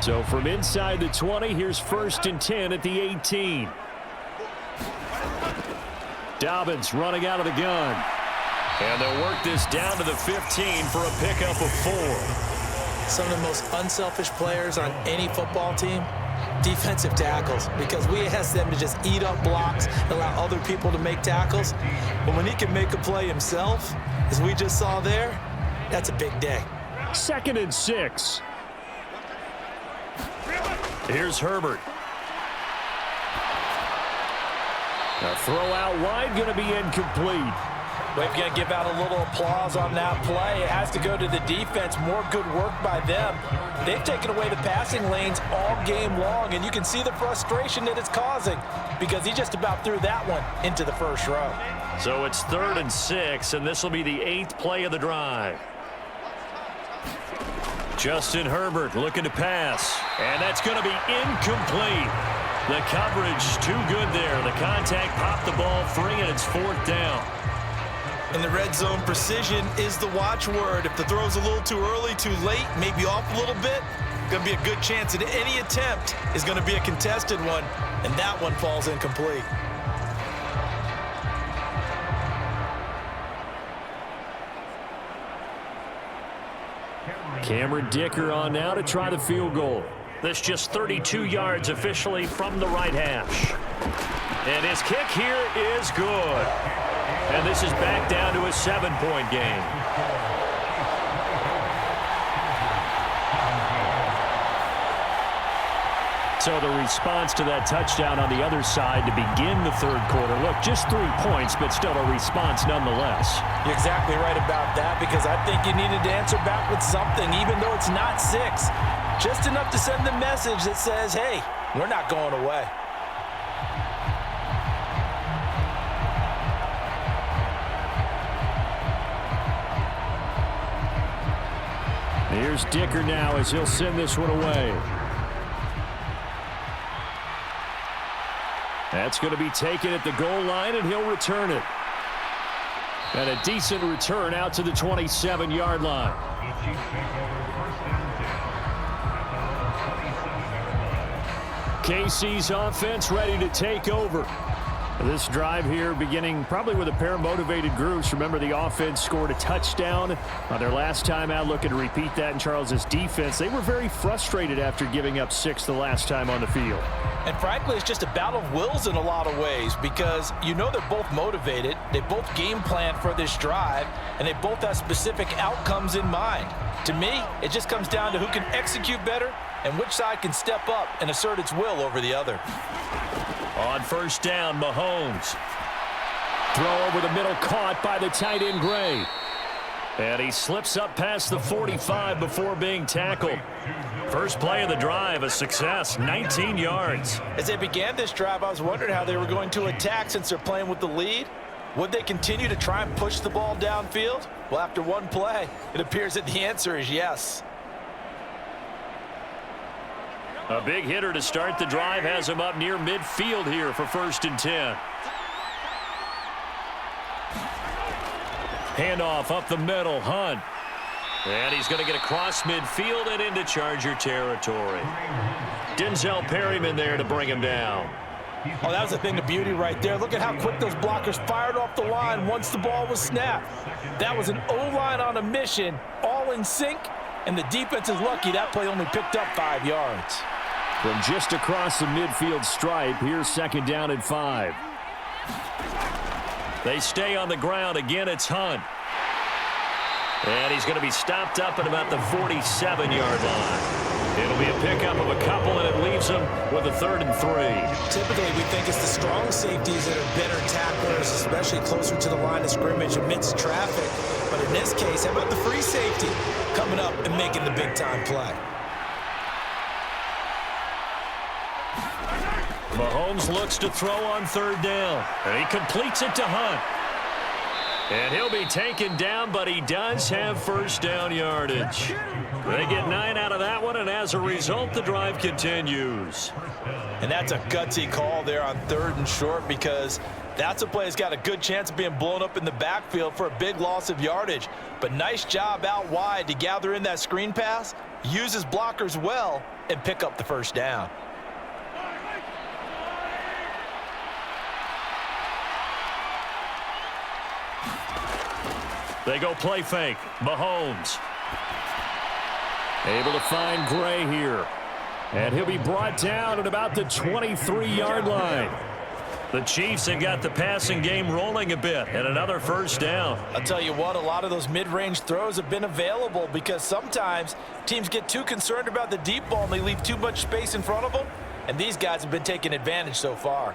So from inside the 20, here's 1st and 10 at the 18. Dobbins running out of the gun. And they'll work this down to the 15 for a pickup of 4. Some of the most unselfish players on any football team, defensive tackles, because we ask them to just eat up blocks, allow other people to make tackles. But when he can make a play himself, as we just saw there, that's a big day. 2nd and 6. Here's Herbert. A throw out wide, going to be incomplete. We're going to give out a little applause on that play. It has to go to the defense. More good work by them. They've taken away the passing lanes all game long, and you can see the frustration that it's causing because he just about threw that one into the first row. So it's 3rd and 6, and this will be the 8th play of the drive. Justin Herbert looking to pass, and that's going to be incomplete. The coverage too good there. The contact popped the ball free, and it's 4th down. In the red zone, precision is the watchword. If the throw's a little too early, too late, maybe off a little bit, going to be a good chance that any attempt is going to be a contested one, and that one falls incomplete. Cameron Dicker on now to try the field goal. This just 32 yards officially from the right hash. And his kick here is good. And this is back down to a 7-point game. So the response to that touchdown on the other side to begin the 3rd quarter. Look, just 3 points, but still a response nonetheless. You're exactly right about that because I think you needed to answer back with something, even though it's not 6. Just enough to send the message that says, hey, we're not going away. Here's Dicker now as he'll send this one away. That's going to be taken at the goal line, and he'll return it. And a decent return out to the 27-yard line. KC's offense ready to take over. This drive here beginning probably with a pair of motivated groups. Remember, the offense scored a touchdown on their last time out, looking to repeat that in Charles's defense. They were very frustrated after giving up 6 the last time on the field. And frankly, it's just a battle of wills in a lot of ways because you know they're both motivated. They both game plan for this drive, and they both have specific outcomes in mind. To me, it just comes down to who can execute better and which side can step up and assert its will over the other. On first down, Mahomes. Throw over the middle, caught by the tight end, Gray. And he slips up past the 45 before being tackled. First play of the drive, a success, 19 yards. As they began this drive, I was wondering how they were going to attack since they're playing with the lead. Would they continue to try and push the ball downfield? Well, after one play, it appears that the answer is yes. A big hitter to start the drive has him up near midfield here for 1st and 10. Handoff up the middle, Hunt. And he's going to get across midfield and into Charger territory. Denzel Perryman there to bring him down. Oh, that was a thing of beauty right there. Look at how quick those blockers fired off the line once the ball was snapped. That was an O-line on a mission, all in sync, and the defense is lucky that play only picked up 5 yards. From just across the midfield stripe, here's 2nd down and 5. They stay on the ground. Again, it's Hunt. And he's going to be stopped up at about the 47-yard line. It'll be a pickup of a couple, and it leaves him with a 3rd and 3. Typically, we think it's the strong safeties that are better tacklers, especially closer to the line of scrimmage amidst traffic. But in this case, how about the free safety coming up and making the big-time play? Mahomes looks to throw on 3rd down, and he completes it to Hunt. And he'll be taken down, but he does have 1st down yardage. They get 9 out of that one, and as a result, the drive continues. And that's a gutsy call there on 3rd and short, because that's a play that's got a good chance of being blown up in the backfield for a big loss of yardage. But nice job out wide to gather in that screen pass, use his blockers well, and pick up the 1st down. They go play fake. Mahomes able to find Gray here. And he'll be brought down at about the 23-yard line. The Chiefs have got the passing game rolling a bit, and another 1st down. I'll tell you what, a lot of those mid-range throws have been available because sometimes teams get too concerned about the deep ball and they leave too much space in front of them, and these guys have been taking advantage so far.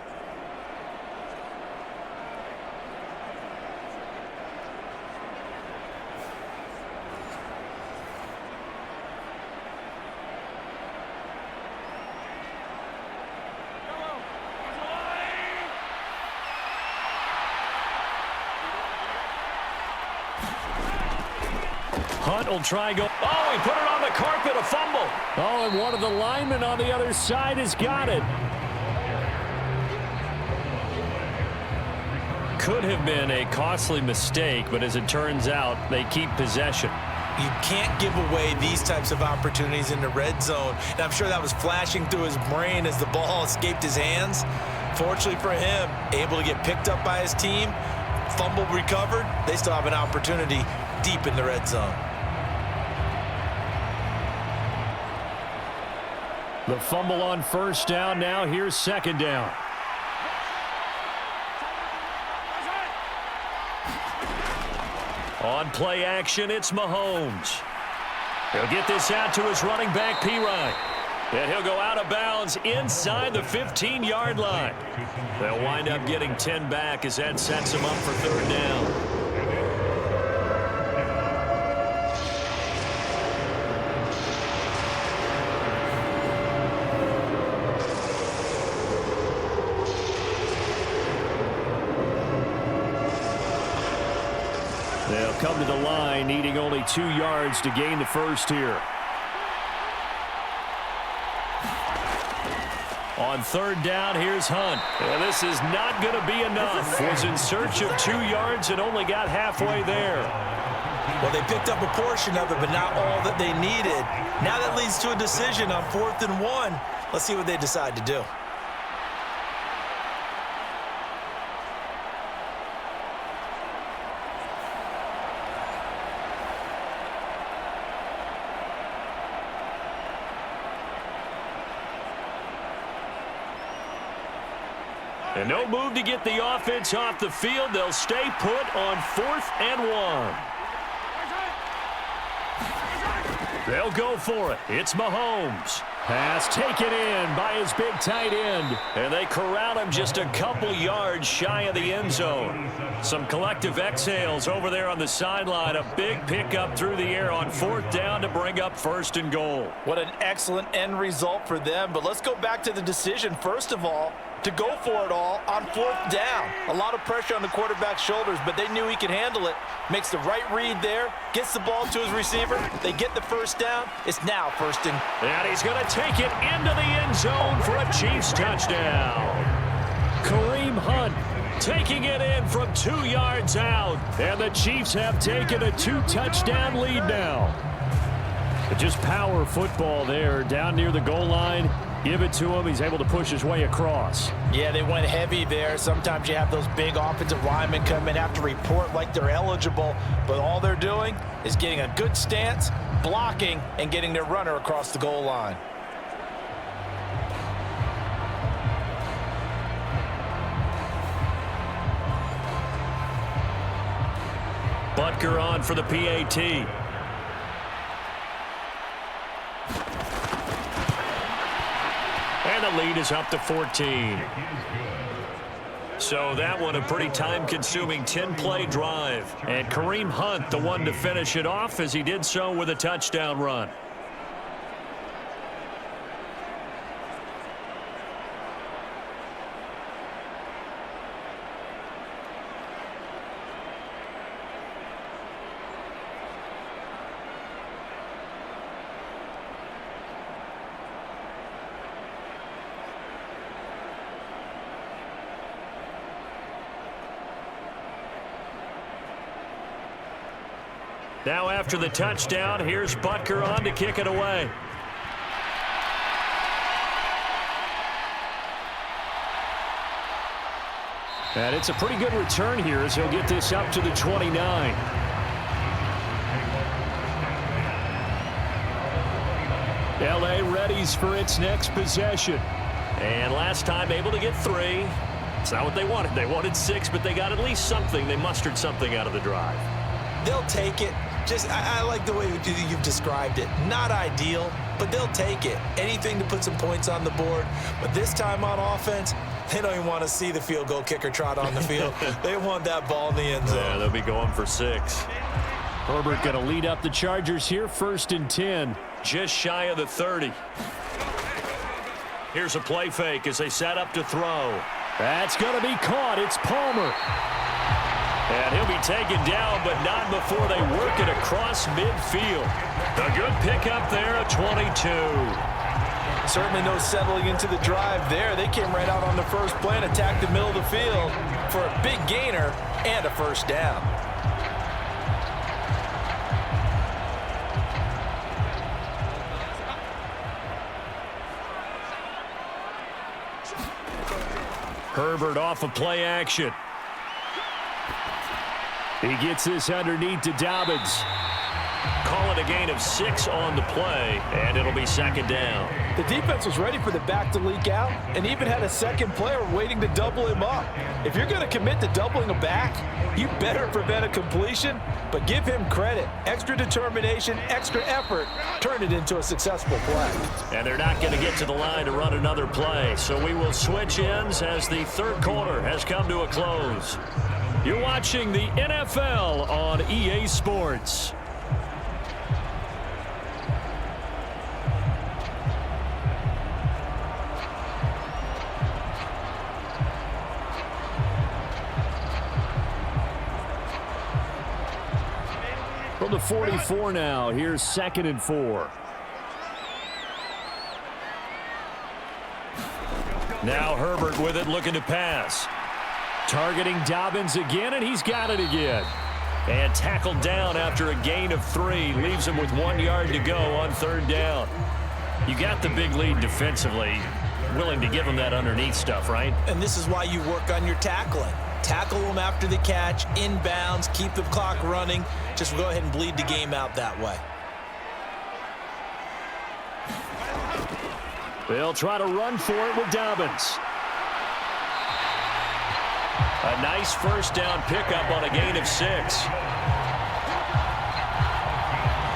Hunt will try go. Oh, he put it on the carpet, a fumble. Oh, and one of the linemen on the other side has got it. Could have been a costly mistake, but as it turns out, they keep possession. You can't give away these types of opportunities in the red zone. And I'm sure that was flashing through his brain as the ball escaped his hands. Fortunately for him, able to get picked up by his team, fumble recovered. They still have an opportunity deep in the red zone. The fumble on 1st down. Now here's 2nd down. On play action, it's Mahomes. He'll get this out to his running back, Pirine. And he'll go out of bounds inside the 15-yard line. They'll wind up getting 10 back as that sets him up for 3rd down. They'll come to the line, needing only 2 yards to gain the 1st here. On 3rd down, here's Hunt. And this is not going to be enough. Was in search of 2 yards and only got halfway there. Well, they picked up a portion of it, but not all that they needed. Now that leads to a decision on 4th and 1. Let's see what they decide to do. And no move to get the offense off the field. They'll stay put on 4th and 1. They'll go for it. It's Mahomes. Pass taken in by his big tight end. And they corral him just a couple yards shy of the end zone. Some collective exhales over there on the sideline. A big pickup through the air on 4th down to bring up 1st and goal. What an excellent end result for them. But let's go back to the decision, first of all, to go for it all on 4th down. A lot of pressure on the quarterback's shoulders, but they knew he could handle it. Makes the right read there, gets the ball to his receiver. They get the 1st down. It's now 1st and... And he's going to take it into the end zone for a Chiefs touchdown. Kareem Hunt taking it in from 2 yards out. And the Chiefs have taken a 2-touchdown lead now. But just power football there down near the goal line. Give it to him. He's able to push his way across. Yeah, they went heavy there. Sometimes you have those big offensive linemen come in, have to report like they're eligible, but all they're doing is getting a good stance, blocking, and getting their runner across the goal line. Butker on for the PAT. And the lead is up to 14. So that one a pretty time-consuming 10-play drive. And Kareem Hunt, the one to finish it off, as he did so with a touchdown run. Now after the touchdown, here's Butker on to kick it away. And it's a pretty good return here as he'll get this up to the 29. LA readies for its next possession. And last time able to get 3. It's not what they wanted. They wanted 6, but they got at least something. They mustered something out of the drive. They'll take it. I like the way you've described it. Not ideal, but they'll take it. Anything to put some points on the board. But this time on offense, they don't even want to see the field goal kicker trot on the field. They want that ball in the end zone. Yeah, they'll be going for 6. Herbert going to lead up the Chargers here, 1st and 10. Just shy of the 30. Here's a play fake as they set up to throw. That's going to be caught. It's Palmer. And he'll be taken down, but not before they work it across midfield. A good pickup there at 22. Certainly no settling into the drive there. They came right out on the first play and attacked the middle of the field for a big gainer and a 1st down. Herbert off of play action. He gets this underneath to Dobbins. Call it a gain of 6 on the play, and it'll be 2nd down. The defense was ready for the back to leak out and even had a second player waiting to double him up. If you're going to commit to doubling a back, you better prevent a completion, but give him credit. Extra determination, extra effort, turn it into a successful play. And they're not going to get to the line to run another play, so we will switch ends as the 3rd quarter has come to a close. You're watching the NFL on EA Sports. From the 44 now, here's 2nd and 4. Now Herbert with it, looking to pass. Targeting Dobbins again, and he's got it again. And tackled down after a gain of 3. Leaves him with 1 yard to go on 3rd down. You got the big lead defensively. Willing to give him that underneath stuff, right? And this is why you work on your tackling. Tackle them after the catch, inbounds, keep the clock running. Just go ahead and bleed the game out that way. They'll try to run for it with Dobbins. A nice 1st down pickup on a gain of 6.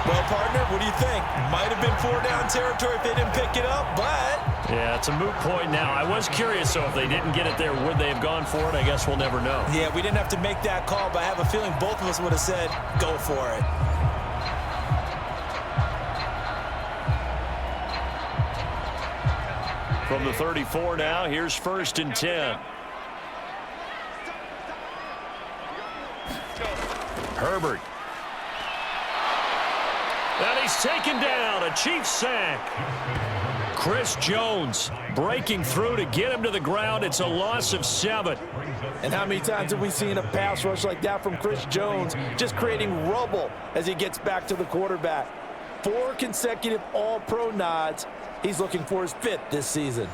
Well, partner, what do you think? Might have been 4-down territory if they didn't pick it up, but... Yeah, it's a moot point now. I was curious, so if they didn't get it there, would they have gone for it? I guess we'll never know. Yeah, we didn't have to make that call, but I have a feeling both of us would have said, go for it. From the 34 now, here's 1st and 10. Herbert. And he's taken down, a Chiefs sack. Chris Jones breaking through to get him to the ground. It's a loss of 7. And how many times have we seen a pass rush like that from Chris Jones, just creating rubble as he gets back to the quarterback? 4 consecutive All-Pro nods. He's looking for his 5th this season.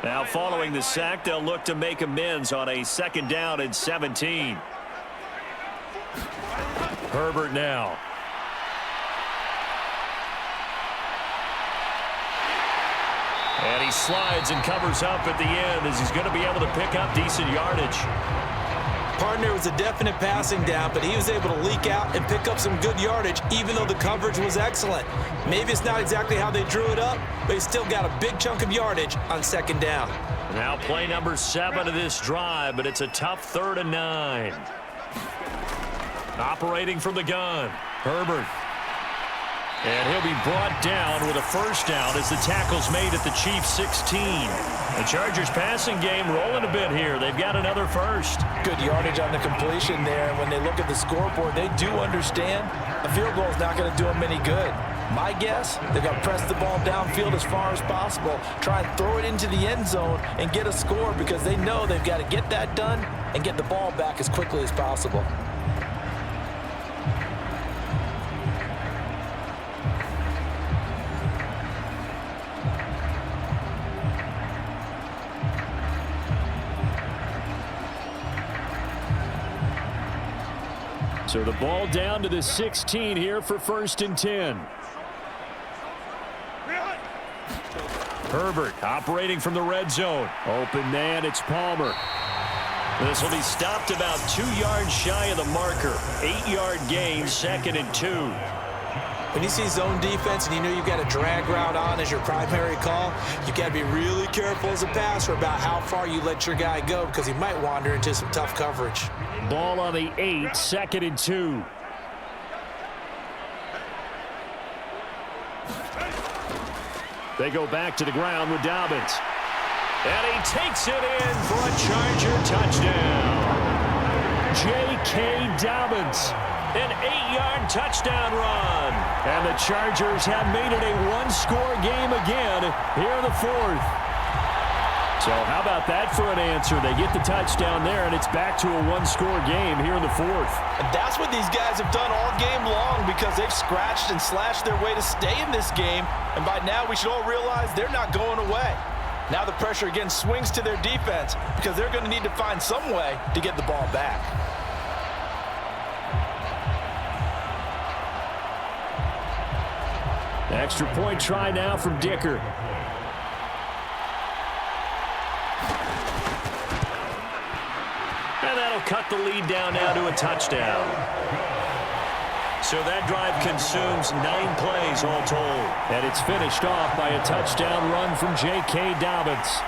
Now following the sack, they'll look to make amends on a 2nd down and 17. Herbert now. And he slides and covers up at the end as he's going to be able to pick up decent yardage. Partner, was a definite passing down, but he was able to leak out and pick up some good yardage, even though the coverage was excellent. Maybe it's not exactly how they drew it up, but he still got a big chunk of yardage on 2nd down. Now play number 7 of this drive, but it's a tough 3rd and 9. Operating from the gun, Herbert. And he'll be brought down with a 1st down as the tackle's made at the Chiefs' 16. The Chargers passing game rolling a bit here. They've got another 1st. Good yardage on the completion there. And when they look at the scoreboard, they do understand a field goal is not going to do them any good. My guess, they're going to press the ball downfield as far as possible, try and throw it into the end zone and get a score because they know they've got to get that done and get the ball back as quickly as possible. So the ball down to the 16 here for 1st and 10. Herbert operating from the red zone. Open man, it's Palmer. This will be stopped about 2 yards shy of the marker. 8-yard gain, 2nd and 2. When you see zone defense and you know you've got a drag route on as your primary call, you've got to be really careful as a passer about how far you let your guy go because he might wander into some tough coverage. Ball on the 8, 2nd and 2. They go back to the ground with Dobbins. And he takes it in for a Charger touchdown. J.K. Dobbins. An 8-yard touchdown run. And the Chargers have made it a 1-score game again here in the 4th. So how about that for an answer? They get the touchdown there, and it's back to a 1-score game here in the 4th. And that's what these guys have done all game long because they've scratched and slashed their way to stay in this game. And by now, we should all realize they're not going away. Now the pressure again swings to their defense because they're going to need to find some way to get the ball back. Extra point try now from Dicker. And that'll cut the lead down now to a touchdown. So that drive consumes 9 plays all told. And it's finished off by a touchdown run from J.K. Dobbins.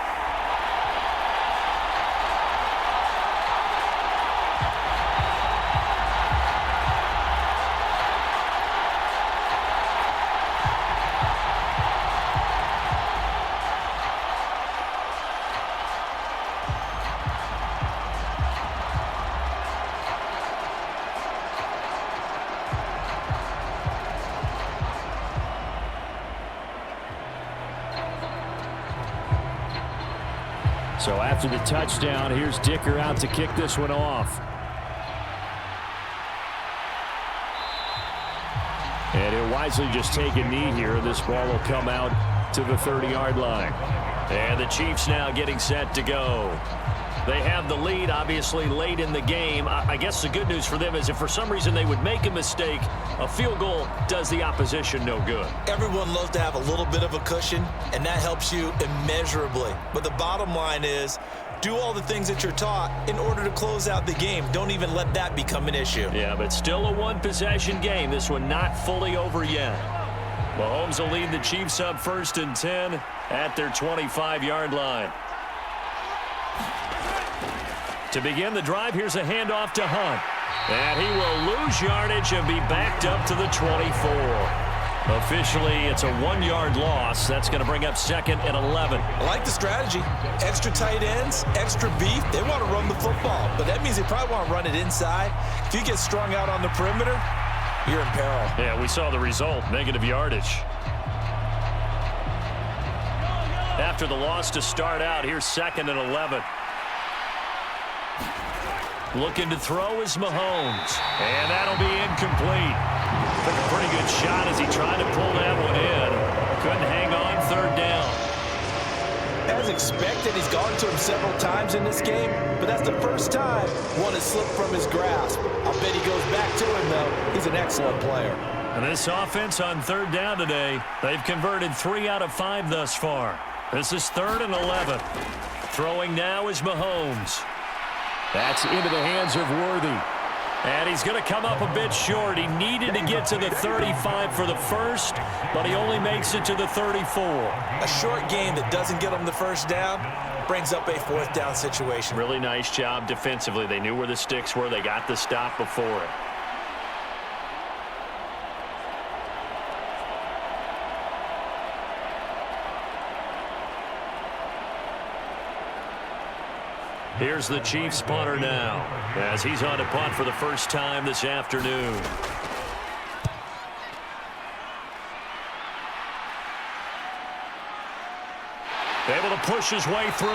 So after the touchdown, here's Dicker out to kick this one off. And he'll wisely just take a knee here, and this ball will come out to the 30-yard line. And the Chiefs now getting set to go. They have the lead, obviously, late in the game. I guess the good news for them is if for some reason they would make a mistake, a field goal does the opposition no good. Everyone loves to have a little bit of a cushion, and that helps you immeasurably. But the bottom line is, do all the things that you're taught in order to close out the game. Don't even let that become an issue. Yeah, but still a one-possession game. This one not fully over yet. Mahomes will lead the Chiefs up 1st and 10 at their 25-yard line. To begin the drive, here's a handoff to Hunt. And he will lose yardage and be backed up to the 24. Officially, it's a 1-yard loss. That's going to bring up 2nd and 11. I like the strategy. Extra tight ends, extra beef. They want to run the football, but that means they probably want to run it inside. If you get strung out on the perimeter, you're in peril. Yeah, we saw the result, negative yardage. After the loss to start out, here's 2nd and 11. Looking to throw is Mahomes, and that'll be incomplete. Took a pretty good shot as he tried to pull that one in. Couldn't hang on 3rd down. As expected, he's gone to him several times in this game, but that's the first time one has slipped from his grasp. I'll bet he goes back to him, though. He's an excellent player. And this offense on 3rd down today, they've converted 3 out of 5 thus far. This is 3rd and 11. Throwing now is Mahomes. That's into the hands of Worthy. And he's going to come up a bit short. He needed to get to the 35 for the first, but he only makes it to the 34. A short gain that doesn't get him the 1st down brings up a 4th down situation. Really nice job defensively. They knew where the sticks were. They got the stop before it. Here's the Chiefs punter now as he's on to punt for the first time this afternoon. Able to push his way through.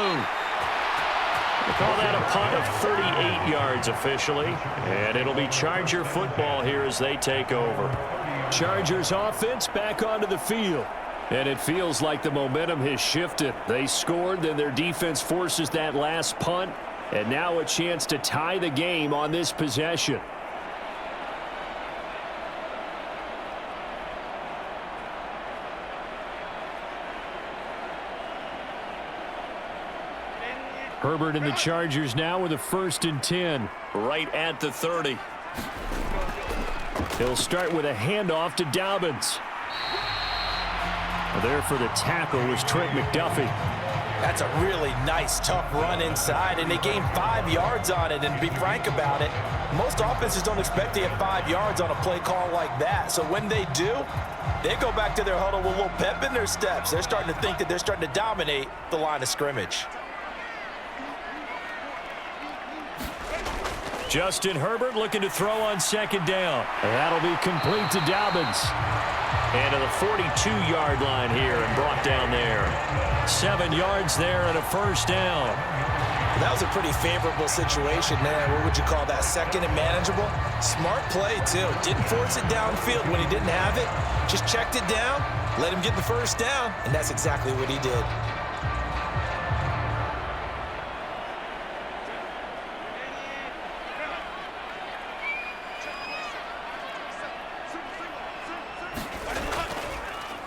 We'll call that a punt of 38 yards officially, and it'll be Charger football here as they take over. Chargers offense back onto the field. And it feels like the momentum has shifted. They scored, then their defense forces that last punt, and now a chance to tie the game on this possession. Herbert and the Chargers now with a 1st and 10, right at the 30. He'll start with a handoff to Dobbins. There for the tackle was Trent McDuffie. That's a really nice, tough run inside, and they gained 5 yards on it. And to be frank about it, most offenses don't expect to get 5 yards on a play call like that. So when they do, they go back to their huddle with a little pep in their steps. They're starting to think that they're starting to dominate the line of scrimmage. Justin Herbert looking to throw on 2nd down. And that'll be complete to Dobbins. And to the 42-yard line here and brought down there. 7 yards there and a 1st down. That was a pretty favorable situation there. What would you call that? 2nd and manageable? Smart play, too. Didn't force it downfield when he didn't have it. Just checked it down, let him get the 1st down, and that's exactly what he did.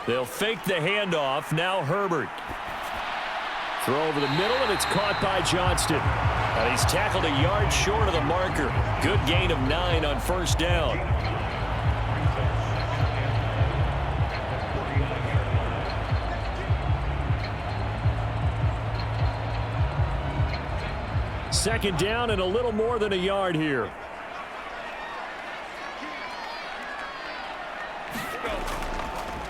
They'll fake the handoff. Now Herbert. Throw over the middle, and it's caught by Johnston. And he's tackled a yard short of the marker. Good gain of 9 on 1st down. Second down and a little more than a yard here.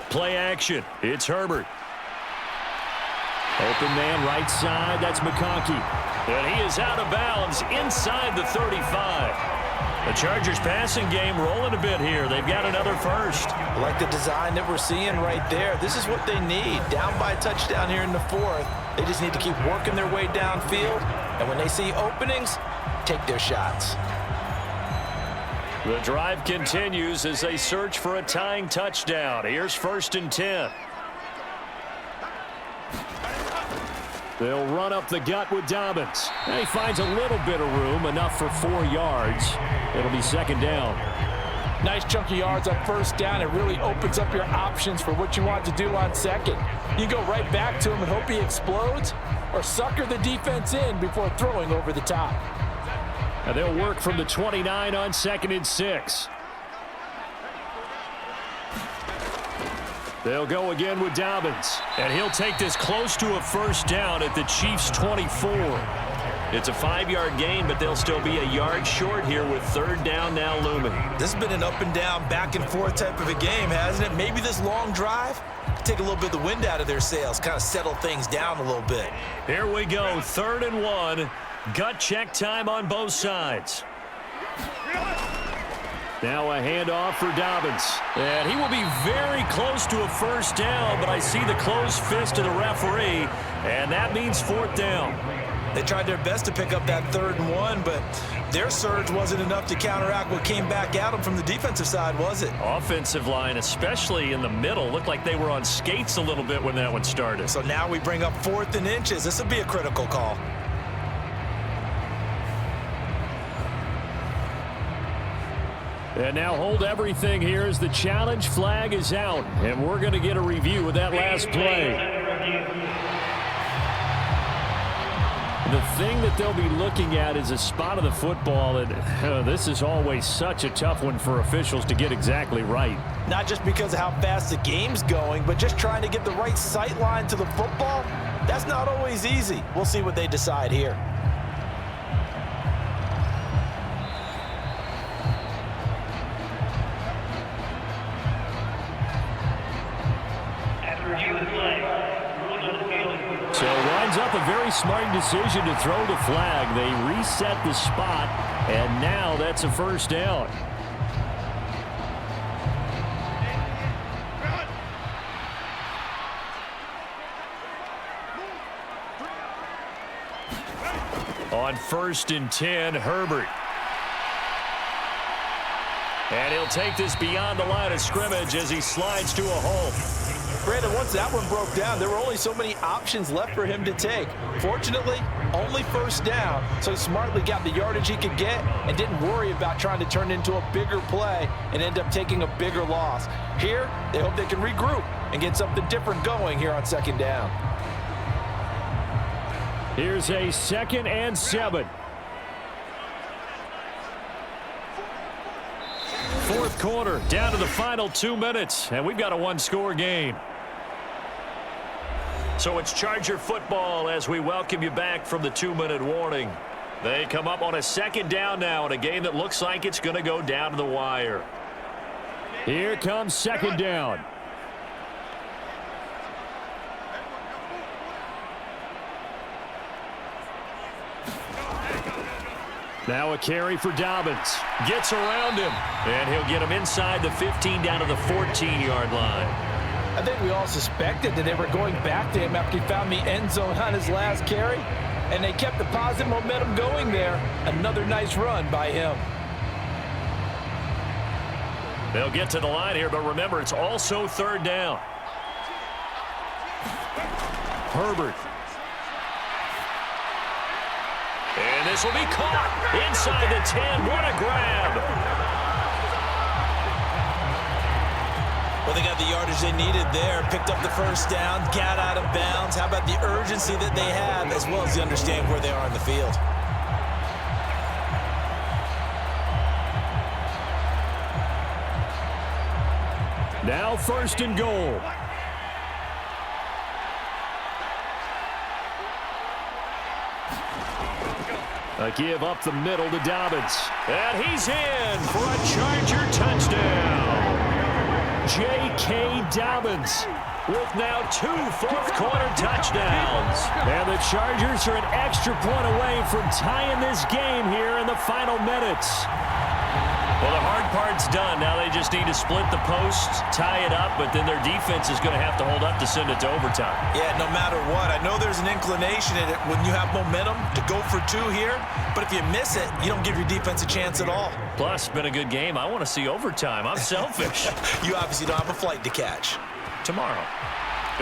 Play action. It's Herbert. Open man right side. That's McConkey. And he is out of bounds inside the 35. The Chargers passing game rolling a bit here. They've got another 1st. I like the design that we're seeing right there. This is what they need. Down by a touchdown here in the 4th. They just need to keep working their way downfield. And when they see openings, take their shots. The drive continues as they search for a tying touchdown. Here's 1st and 10. They'll run up the gut with Dobbins. And he finds a little bit of room, enough for 4 yards. It'll be second down. Nice chunky yards on first down. It really opens up your options for what you want to do on second. You go right back to him and hope he explodes, or sucker the defense in before throwing over the top. And they'll work from the 29 on 2nd and 6. They'll go again with Dobbins. And he'll take this close to a first down at the Chiefs' 24. It's a 5-yard gain, but they'll still be a yard short here with 3rd down now looming. This has been an up and down, back and forth type of a game, hasn't it? Maybe this long drive take a little bit of the wind out of their sails, kind of settle things down a little bit. Here we go, 3rd and 1. Gut check time on both sides. Now a handoff for Dobbins. And he will be very close to a first down, but I see the closed fist of the referee, and that means 4th down. They tried their best to pick up that 3rd and 1, but their surge wasn't enough to counteract what came back at them from the defensive side, was it? Offensive line, especially in the middle, looked like they were on skates a little bit when that one started. So now we bring up 4th and inches. This will be a critical call. And now hold everything here as the challenge flag is out. And we're going to get a review of that last play. The thing that they'll be looking at is a spot of the football. And this is always such a tough one for officials to get exactly right. Not just because of how fast the game's going, but just trying to get the right sight line to the football. That's not always easy. We'll see what they decide here. So winds up a very smart decision to throw the flag. They reset the spot, and now that's a first down. On 1st and 10, Herbert. And he'll take this beyond the line of scrimmage as he slides to a hole. Brandon, once that one broke down, there were only so many options left for him to take. Fortunately, only first down, so he smartly got the yardage he could get and didn't worry about trying to turn it into a bigger play and end up taking a bigger loss. Here, they hope they can regroup and get something different going here on 2nd down. Here's a 2nd and 7. 4th quarter, down to the final 2 minutes, and we've got a 1-score game. So it's Charger football as we welcome you back from the 2-minute warning. They come up on a 2nd down now in a game that looks like it's going to go down to the wire. Here comes 2nd down. Now a carry for Dobbins. Gets around him. And he'll get him inside the 15 down to the 14-yard line. I think we all suspected that they were going back to him after he found the end zone on his last carry, and they kept the positive momentum going there. Another nice run by him. They'll get to the line here, but remember, it's also 3rd down. Herbert. And this will be caught inside the 10. What a grab. Well, they got the yardage they needed there, picked up the first down, got out of bounds. How about the urgency that they have, as well as the understanding where they are on the field? Now 1st and goal. A give up the middle to Dobbins. And he's in for a Charger touchdown. J.K. Dobbins with now 2 fourth-quarter touchdowns. And the Chargers are an extra point away from tying this game here in the final minutes. Well, the hard part's done. Now they just need to split the posts, tie it up, but then their defense is going to have to hold up to send it to overtime. Yeah, no matter what. I know there's an inclination in it when you have momentum to go for 2 here, but if you miss it, you don't give your defense a chance at all. Plus, been a good game. I want to see overtime. I'm selfish. You obviously don't have a flight to catch. Tomorrow.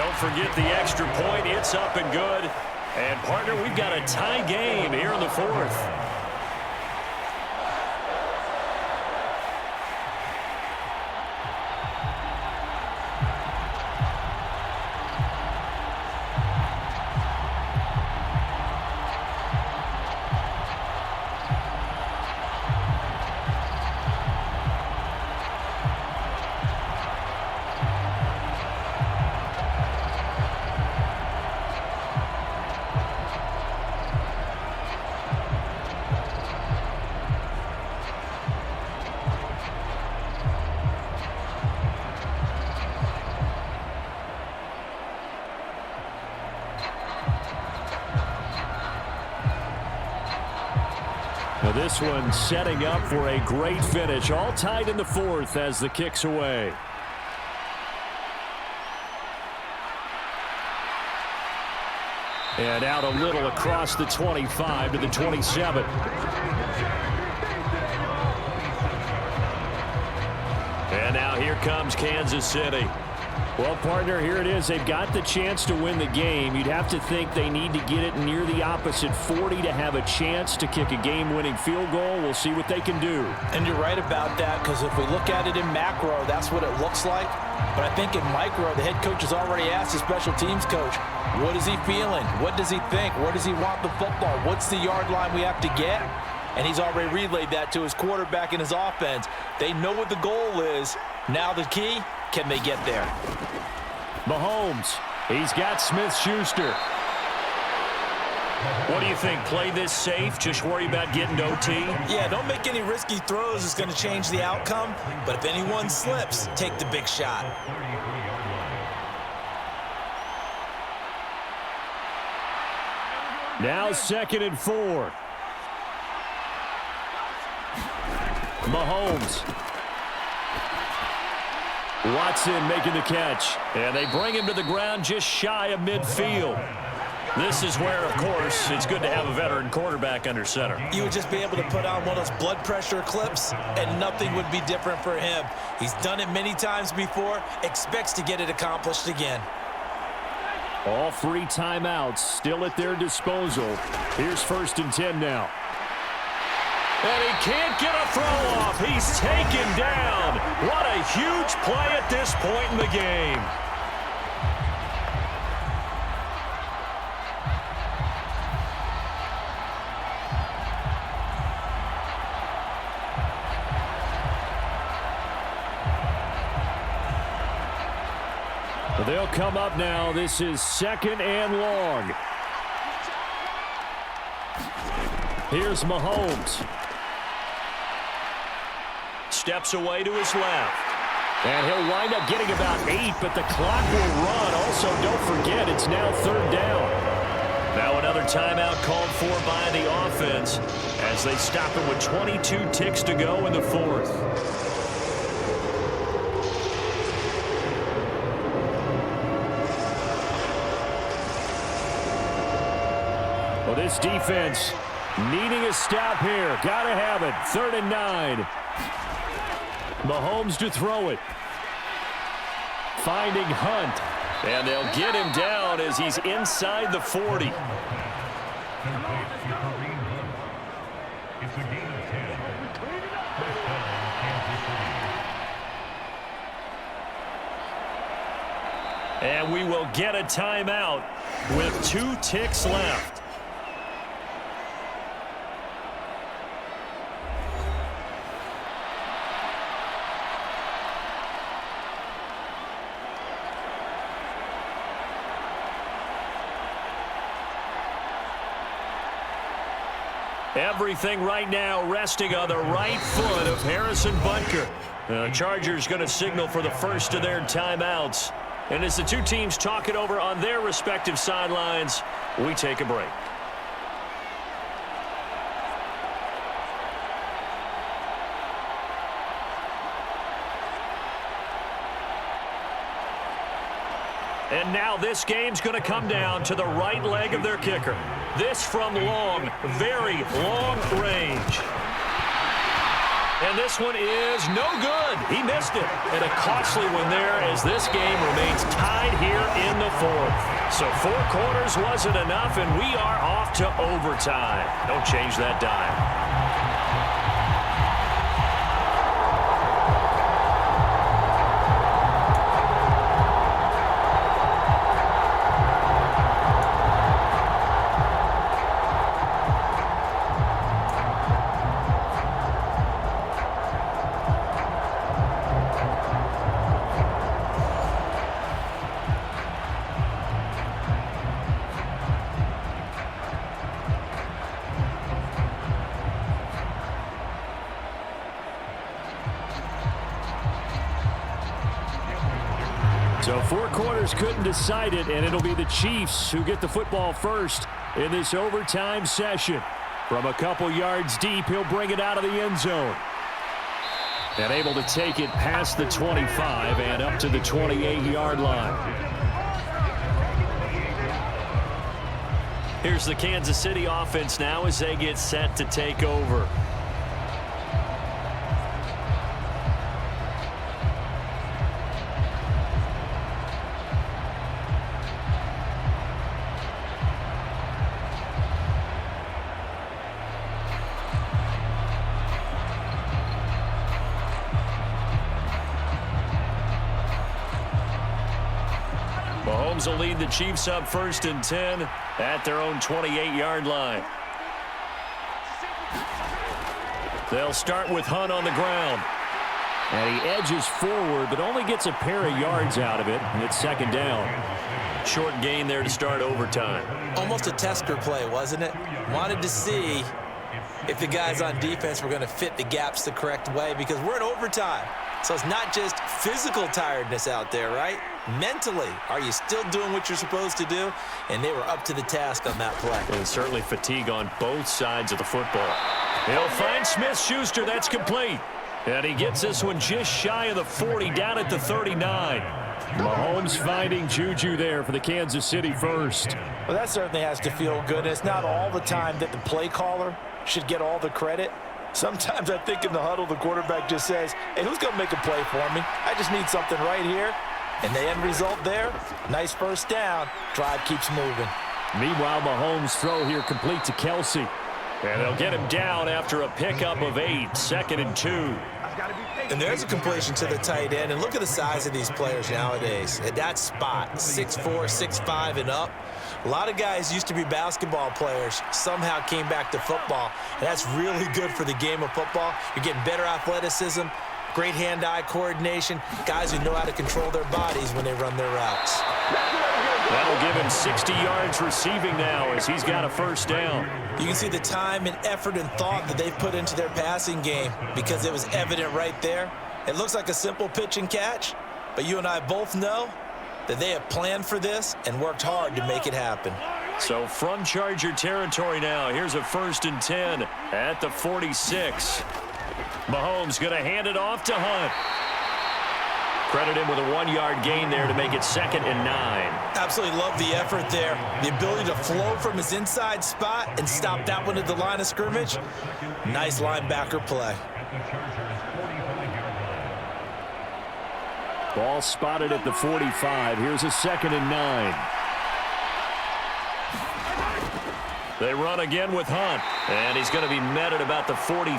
Don't forget the extra point. It's up and good. And, partner, we've got a tie game here in the fourth. Now this one setting up for a great finish. All tied in the fourth as the kick's away. And out a little across the 25 to the 27. And now here comes Kansas City. Well, partner, here it is. They've got the chance to win the game. You'd have to think they need to get it near the opposite 40 to have a chance to kick a game-winning field goal. We'll see what they can do. And you're right about that, because if we look at it in macro, that's what it looks like. But I think in micro, the head coach has already asked the special teams coach, what is he feeling? What does he think? Where does he want the football? What's the yard line we have to get? And he's already relayed that to his quarterback and his offense. They know what the goal is. Now the key, can they get there? Mahomes, he's got Smith-Schuster. What do you think? Play this safe? Just worry about getting to OT? Yeah, don't make any risky throws. It's going to change the outcome. But if anyone slips, take the big shot. Now 2nd and 4. Mahomes. Watson making the catch. And they bring him to the ground just shy of midfield. This is where, of course, it's good to have a veteran quarterback under center. You would just be able to put on one of those blood pressure clips, and nothing would be different for him. He's done it many times before, expects to get it accomplished again. All 3 timeouts still at their disposal. Here's 1st and 10 now. And he can't get a throw off. He's taken down. What a huge play at this point in the game. They'll come up now. This is 2nd and long. Here's Mahomes. Steps away to his left. And he'll wind up getting about 8, but the clock will run. Also, don't forget, it's now 3rd down. Now another timeout called for by the offense as they stop it with 22 ticks to go in the 4th. Well, this defense needing a stop here. Got to have it. 3rd and 9. Mahomes to throw it. Finding Hunt. And they'll get him down as he's inside the 40. It's a gain of 10. First down, Kansas City. And we will get a timeout with 2 ticks left. Everything right now resting on the right foot of Harrison Butker. The Chargers going to signal for the first of their timeouts. And as the 2 teams talk it over on their respective sidelines, we take a break. And now this game's going to come down to the right leg of their kicker. This from long, very long range. And this one is no good. He missed it. And a costly one there as this game remains tied here in the fourth. So 4 quarters wasn't enough, and we are off to overtime. Don't change that dime. So 4 quarters couldn't decide it, and it'll be the Chiefs who get the football first in this overtime session. From a couple yards deep, he'll bring it out of the end zone. And able to take it past the 25 and up to the 28-yard line. Here's the Kansas City offense now as they get set to take over. Mahomes will lead the Chiefs up 1st and 10 at their own 28-yard line. They'll start with Hunt on the ground. And he edges forward, but only gets a pair of yards out of it, and it's 2nd down. Short gain there to start overtime. Almost a tester play, wasn't it? Wanted to see if the guys on defense were going to fit the gaps the correct way, because we're in overtime. So it's not just physical tiredness out there, right? Mentally, are you still doing what you're supposed to do? And they were up to the task on that play. And certainly fatigue on both sides of the football. He'll find Smith-Schuster. That's complete. And he gets this one just shy of the 40, down at the 39. Mahomes finding Juju there for the Kansas City first. Well, that certainly has to feel good. It's not all the time that the play caller should get all the credit. Sometimes I think in the huddle, the quarterback just says, hey, who's going to make a play for me? I just need something right here. And the end result there, nice first down. Drive keeps moving. Meanwhile, Mahomes' throw here complete to Kelsey. And they'll get him down after a pickup of 8, 2nd and 2. And there's a completion to the tight end. And look at the size of these players nowadays. At that spot, 6'4", 6'5", and up. A lot of guys used to be basketball players, somehow came back to football. And that's really good for the game of football. You're getting better athleticism, great hand-eye coordination, guys who know how to control their bodies when they run their routes. That'll give him 60 yards receiving now as he's got a 1st down. You can see the time and effort and thought that they've put into their passing game because it was evident right there. It looks like a simple pitch and catch, but you and I both know that they have planned for this and worked hard to make it happen. So from Charger territory now, here's a 1st and 10 at the 46. Mahomes going to hand it off to Hunt. Credit him with a 1-yard gain there to make it 2nd and 9. Absolutely love the effort there. The ability to flow from his inside spot and stop that one at the line of scrimmage. Nice linebacker play. Ball spotted at the 45. Here's a 2nd and 9. They run again with Hunt, and he's going to be met at about the 43.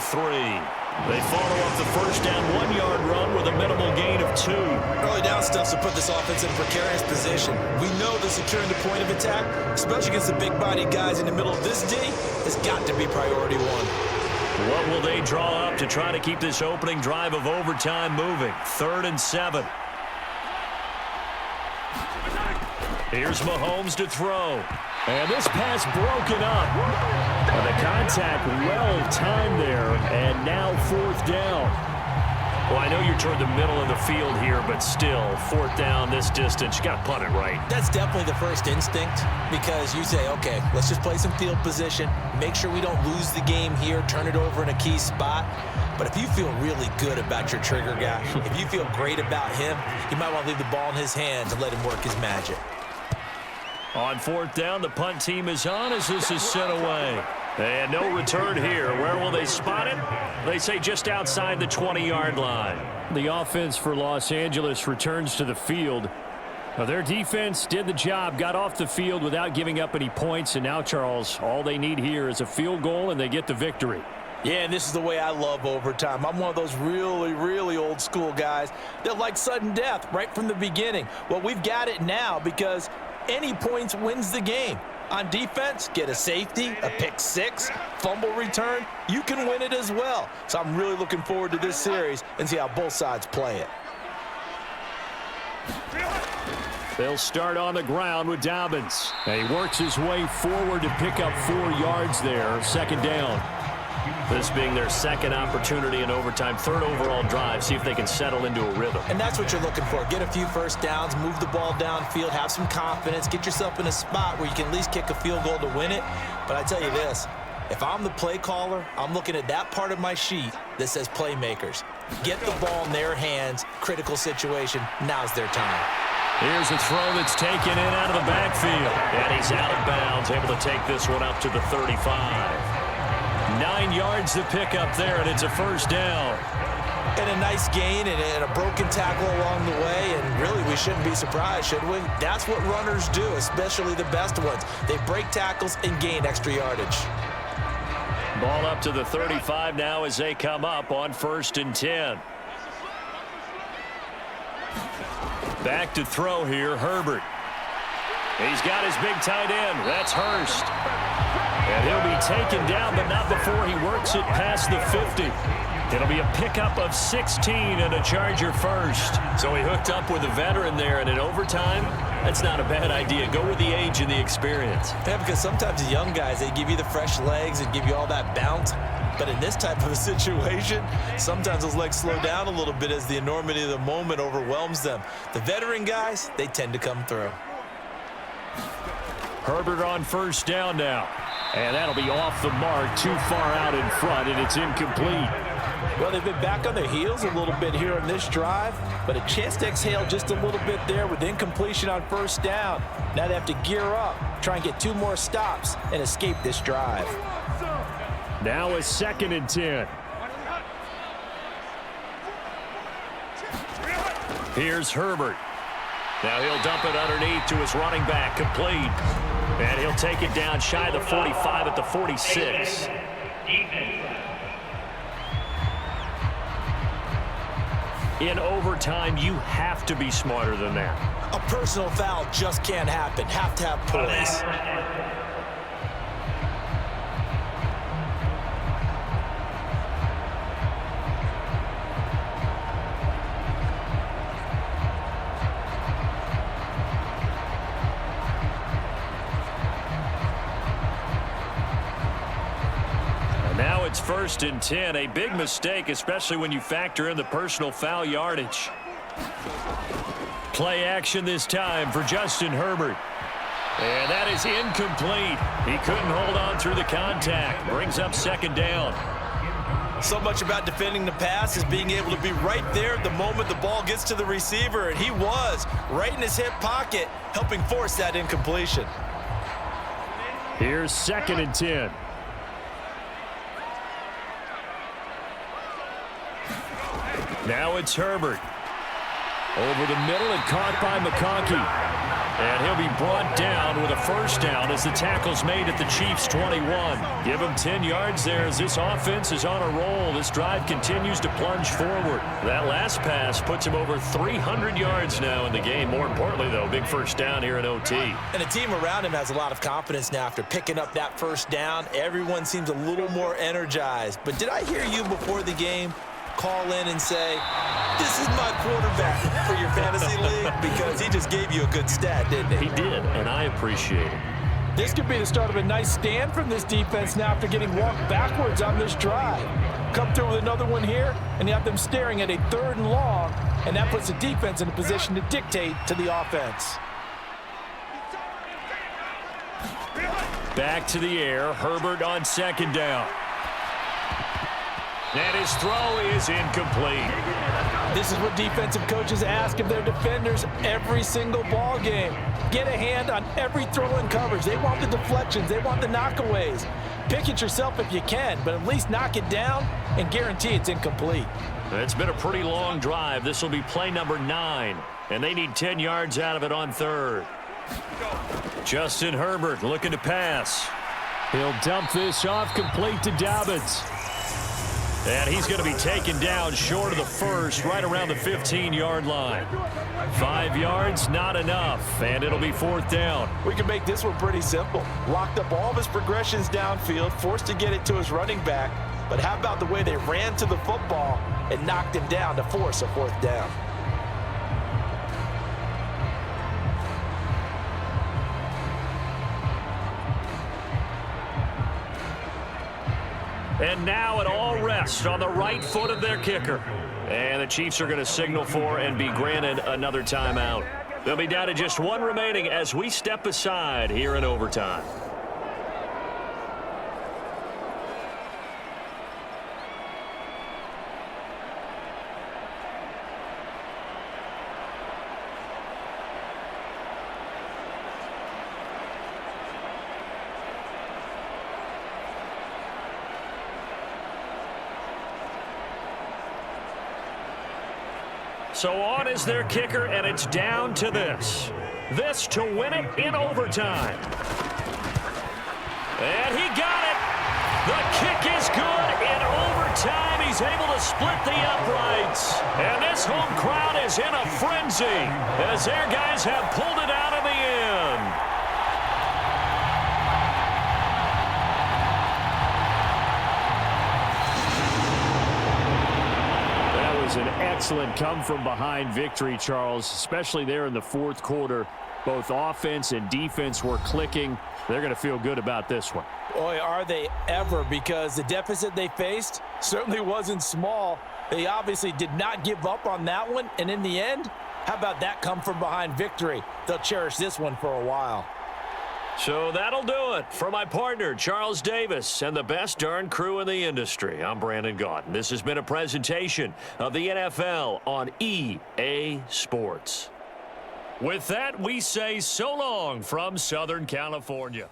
They follow up the 1st down 1-yard run with a minimal gain of 2. Early down stuff to put this offense in a precarious position. We know that securing the point of attack, especially against the big-bodied guys in the middle of this D, has got to be priority 1. What will they draw up to try to keep this opening drive of overtime moving? 3rd and 7. Here's Mahomes to throw. And this pass broken up. And the contact well-timed there, and now 4th down. Well, I know you're toward the middle of the field here, but still, 4th down this distance, you got to punt it right. That's definitely the first instinct because you say, okay, let's just play some field position, make sure we don't lose the game here, turn it over in a key spot. But if you feel really good about your trigger guy, if you feel great about him, you might want to leave the ball in his hands and let him work his magic. On 4th down, the punt team is on as this is sent away. And no return here. Where will they spot it? They say just outside the 20-yard line. The offense for Los Angeles returns to the field. Now, their defense did the job, got off the field without giving up any points, and now, Charles, all they need here is a field goal, and they get the victory. Yeah, and this is the way I love overtime. I'm one of those really, really old school guys that like sudden death right from the beginning. Well, we've got it now because any points wins the game. On defense, get a safety, a pick six, fumble return, you can win it as well. So I'm really looking forward to this series and see how both sides play it. They'll start on the ground with Dobbins. And he works his way forward to pick up 4 yards there, second down. This being their second opportunity in overtime, third overall drive, see if they can settle into a rhythm. And that's what you're looking for. Get a few first downs, move the ball downfield, have some confidence, get yourself in a spot where you can at least kick a field goal to win it. But I tell you this, if I'm the play caller, I'm looking at that part of my sheet that says playmakers. Get the ball in their hands, critical situation, now's their time. Here's a throw that's taken in out of the backfield. And he's out of bounds, able to take this one up to the 35. 9 yards to pick up there, and it's a first down. And a nice gain and a broken tackle along the way, and really we shouldn't be surprised, should we? That's what runners do, especially the best ones. They break tackles and gain extra yardage. Ball up to the 35 now as they come up on 1st and 10. Back to throw here, Herbert. He's got his big tight end. That's Hurst. And he'll be taken down, but not before he works it past the 50. It'll be a pickup of 16 and a Charger first. So he hooked up with a veteran there, and in overtime, that's not a bad idea. Go with the age and the experience. Yeah, because sometimes the young guys, they give you the fresh legs and give you all that bounce. But in this type of a situation, sometimes those legs slow down a little bit as the enormity of the moment overwhelms them. The veteran guys, they tend to come through. Herbert on first down now. And that'll be off the mark, too far out in front, and it's incomplete. Well, they've been back on their heels a little bit here on this drive, but a chance to exhale just a little bit there with incompletion on first down. Now they have to gear up, try and get 2 more stops, and escape this drive. Now a 2nd and 10. Here's Herbert. Now he'll dump it underneath to his running back, complete. And he'll take it down shy of the 45 at the 46. In overtime, you have to be smarter than that. A personal foul just can't happen. Have to have poise. Now it's 1st and 10, a big mistake, especially when you factor in the personal foul yardage. Play action this time for Justin Herbert. And that is incomplete. He couldn't hold on through the contact. Brings up 2nd down. So much about defending the pass is being able to be right there the moment the ball gets to the receiver, and he was right in his hip pocket, helping force that incompletion. Here's 2nd and 10. Now it's Herbert. Over the middle and caught by McConkey. And he'll be brought down with a first down as the tackle's made at the Chiefs' 21. Give him 10 yards there as this offense is on a roll. This drive continues to plunge forward. That last pass puts him over 300 yards now in the game. More importantly, though, big first down here in OT. And the team around him has a lot of confidence now after picking up that first down. Everyone seems a little more energized. But did I hear you before the game call in and say, this is my quarterback for your fantasy league? Because he just gave you a good stat, didn't he? He did, and I appreciate it. This could be the start of a nice stand from this defense now after getting walked backwards on this drive. Come through with another one here, and you have them staring at a 3rd and long, and that puts the defense in a position to dictate to the offense. Back to the air, Herbert on 2nd down. And his throw is incomplete. This is what defensive coaches ask of their defenders every single ball game. Get a hand on every throw in coverage. They want the deflections. They want the knockaways. Pick it yourself if you can, but at least knock it down and guarantee it's incomplete. It's been a pretty long drive. This will be play number 9, and they need 10 yards out of it on 3rd. Justin Herbert looking to pass. He'll dump this off complete to Dobbins. And he's going to be taken down short of the first, right around the 15-yard line. 5 yards, not enough, and it'll be 4th down. We can make this one pretty simple. Locked up all of his progressions downfield, forced to get it to his running back. But how about the way they ran to the football and knocked him down to force a 4th down? And now it all rests on the right foot of their kicker. And the Chiefs are going to signal for and be granted another timeout. They'll be down to just 1 remaining as we step aside here in overtime. So on is their kicker, and it's down to this. This to win it in overtime. And he got it. The kick is good in overtime. He's able to split the uprights. And this home crowd is in a frenzy as their guys have pulled it out in the end. An excellent come-from-behind victory, Charles, especially there in the 4th quarter. Both offense and defense were clicking. They're going to feel good about this one. Boy, are they ever, because the deficit they faced certainly wasn't small. They obviously did not give up on that one, and in the end, how about that come-from-behind victory? They'll cherish this one for a while. So that'll do it for my partner, Charles Davis, and the best darn crew in the industry. I'm Brandon Gaudin. This has been a presentation of the NFL on EA Sports. With that, we say so long from Southern California.